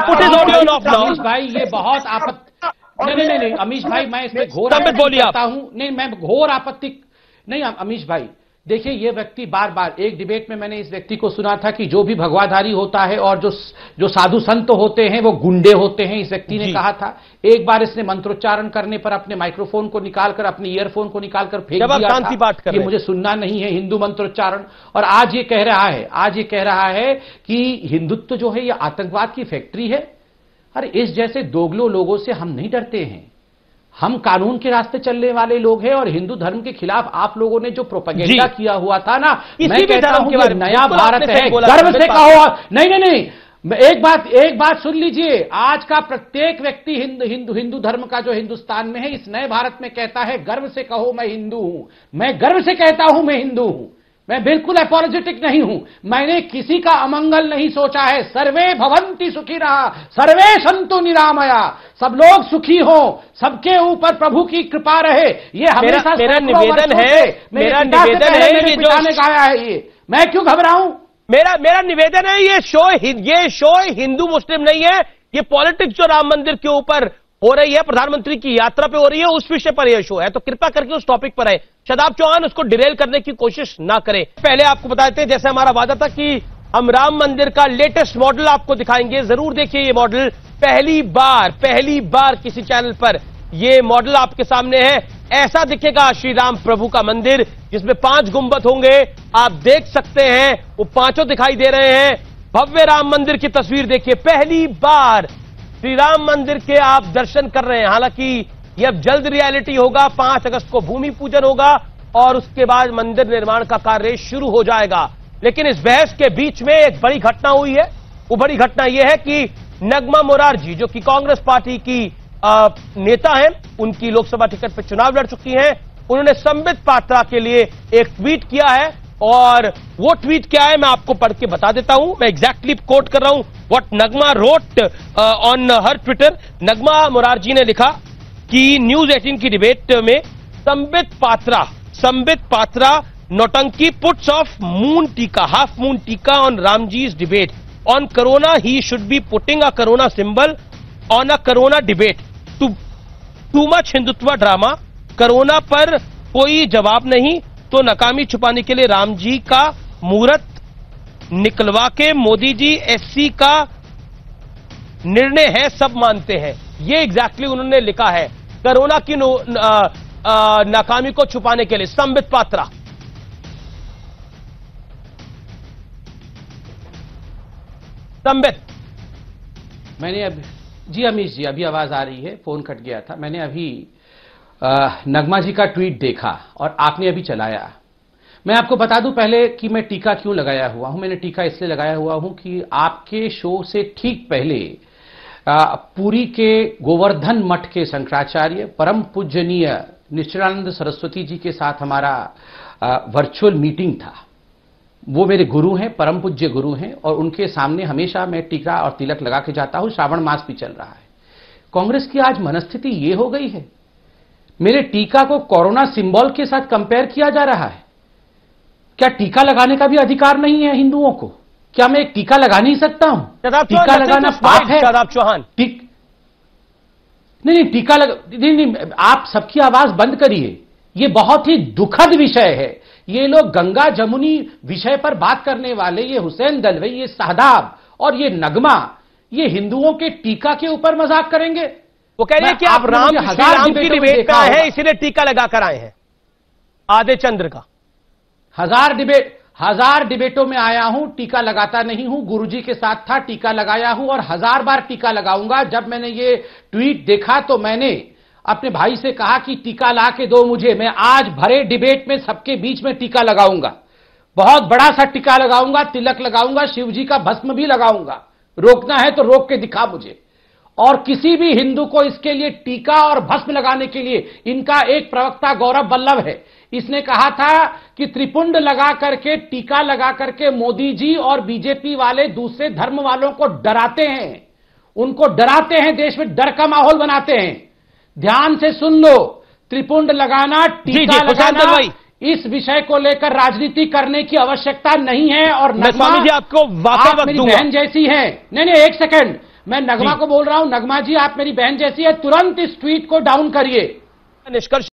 अमीश भाई ये बहुत आपत्ति नहीं अमीश भाई मैं इसमें घोर आपत्ति करता हूं। नहीं मैं घोर आपत्ति नहीं अमीश भाई देखिए, ये व्यक्ति बार बार एक डिबेट में मैंने इस व्यक्ति को सुना था कि जो भी भगवाधारी होता है और जो साधु संत होते हैं वो गुंडे होते हैं, इस व्यक्ति ने कहा था। एक बार इसने मंत्रोच्चारण करने पर अपने माइक्रोफोन को निकालकर, अपने ईयरफोन को निकालकर फेंक दिया था कि मुझे सुनना नहीं है हिंदू मंत्रोच्चारण। और आज ये कह रहा है कि हिंदुत्व जो है ये आतंकवाद की फैक्ट्री है। अरे इस जैसे दोगलो लोगों से हम नहीं डरते हैं। हम कानून के रास्ते चलने वाले लोग हैं और हिंदू धर्म के खिलाफ आप लोगों ने जो प्रोपेगेंडा किया हुआ था ना, मैं कहता हूं कि नया भारत है, गर्व से कहो। नहीं, एक बात सुन लीजिए। आज का प्रत्येक व्यक्ति हिंदू धर्म का जो हिंदुस्तान में है, इस नए भारत में कहता है गर्व से कहो मैं हिंदू हूं। मैं गर्व से कहता हूं मैं हिंदू हूं। मैं बिल्कुल अपोलोजेटिक नहीं हूं। मैंने किसी का अमंगल नहीं सोचा है। सर्वे भवन्ति सुखिनः सर्वे सन्तु निरामया। सब लोग सुखी हो, सबके ऊपर प्रभु की कृपा रहे। ये हमेशा मेरा निवेदन है ये जो गाया है, ये मैं क्यों घबराऊं? मेरा निवेदन है ये शो हिंदू मुस्लिम नहीं है। ये पॉलिटिक्स जो राम मंदिर के ऊपर हो रही है, प्रधानमंत्री की यात्रा पे हो रही है, उस विषय पर यह शो है। तो कृपा करके उस टॉपिक पर है। शादाब चौहान उसको डिरेल करने की कोशिश ना करें। पहले आपको बताते हैं, जैसे हमारा वादा था कि हम राम मंदिर का लेटेस्ट मॉडल आपको दिखाएंगे। जरूर देखिए ये मॉडल। पहली बार किसी चैनल पर ये मॉडल आपके सामने है। ऐसा दिखेगा श्री राम प्रभु का मंदिर, जिसमें 5 गुंबद होंगे। आप देख सकते हैं वो 5 दिखाई दे रहे हैं। भव्य राम मंदिर की तस्वीर देखिए। पहली बार श्री राम मंदिर के आप दर्शन कर रहे हैं। हालांकि ये अब जल्द रियलिटी होगा। 5 अगस्त को भूमि पूजन होगा और उसके बाद मंदिर निर्माण का कार्य शुरू हो जाएगा। लेकिन इस बहस के बीच में एक बड़ी घटना हुई है। वो बड़ी घटना यह है कि नगमा मोरारजी, जो कि कांग्रेस पार्टी की नेता हैं, उनकी लोकसभा टिकट पर चुनाव लड़ चुकी हैं, उन्होंने संबित पात्रा के लिए एक ट्वीट किया है। और वो ट्वीट क्या है मैं आपको पढ़ के बता देता हूं। मैं एग्जैक्टली कोट कर रहा हूं what Nagma wrote on her Twitter. Nagma Morarji ने लिखा कि न्यूज 18 की डिबेट में संबित पात्रा नौटंकी puts of moon tika, half moon tika on Ramji's debate on corona. He should be putting a corona symbol on a corona debate. Too much Hindutva drama. Corona पर कोई जवाब नहीं तो नाकामी छुपाने के लिए राम जी का मूर्त निकलवा के मोदी जी एससी का निर्णय है, सब मानते हैं। ये एग्जैक्टली उन्होंने लिखा है कोरोना की नाकामी को छुपाने के लिए। संबित पात्रा। संबित, मैंने जी अमीश जी अभी आवाज आ रही है, फोन कट गया था। मैंने अभी नगमा जी का ट्वीट देखा और आपने अभी चलाया। मैं आपको बता दूं पहले कि मैं टीका क्यों लगाया हुआ हूं। मैंने टीका इसलिए लगाया हुआ हूं कि आपके शो से ठीक पहले पुरी के गोवर्धन मठ के शंकराचार्य परम पूजनीय निश्चलानंद सरस्वती जी के साथ हमारा वर्चुअल मीटिंग था। वो मेरे गुरु हैं, परम पूज्य गुरु हैं, और उनके सामने हमेशा मैं टीका और तिलक लगा के जाता हूं। श्रावण मास भी चल रहा है। कांग्रेस की आज मनस्थिति ये हो गई है, मेरे टीका को कोरोना सिंबल के साथ कंपेयर किया जा रहा है। क्या टीका लगाने का भी अधिकार नहीं है हिंदुओं को? क्या मैं एक टीका लगा नहीं सकता हूं? टीका लगाना पाप है? चौहान नहीं, टीका नहीं, आप सबकी आवाज बंद करिए। ये बहुत ही दुखद विषय है। ये लोग गंगा जमुनी विषय पर बात करने वाले, ये हुसैन दलवाई, ये शादाब और ये नगमा, ये हिंदुओं के टीका के ऊपर मजाक करेंगे। वो कह रहे हैं कि आप राम की डिबेट में आए हैं, इसीलिए टीका लगा कर आए हैं। आधे चंद्र का हजार डिबेटों में आया हूं, टीका लगाता नहीं हूं। गुरुजी के साथ था, टीका लगाया हूं और 1000 बार टीका लगाऊंगा। जब मैंने ये ट्वीट देखा तो मैंने अपने भाई से कहा कि टीका ला के दो मुझे, मैं आज भरे डिबेट में सबके बीच में टीका लगाऊंगा, बहुत बड़ा सा टीका लगाऊंगा, तिलक लगाऊंगा, शिवजी का भस्म भी लगाऊंगा। रोकना है तो रोक के दिखा मुझे। और किसी भी हिंदू को इसके लिए टीका और भस्म लगाने के लिए, इनका एक प्रवक्ता गौरव वल्लभ है, इसने कहा था कि त्रिपुंड लगा करके, टीका लगा करके मोदी जी और बीजेपी वाले दूसरे धर्म वालों को डराते हैं, उनको डराते हैं, देश में डर का माहौल बनाते हैं। ध्यान से सुन लो, त्रिपुंड लगाना, टीका लगाना, इस विषय को लेकर राजनीति करने की आवश्यकता नहीं है। और नगमा जी आपको आप मेरी बहन जैसी हैं। नहीं, एक सेकंड, मैं नगमा को बोल रहा हूं, नगमा जी आप मेरी बहन जैसी है, तुरंत इस ट्वीट को डाउन करिए। निष्कर्ष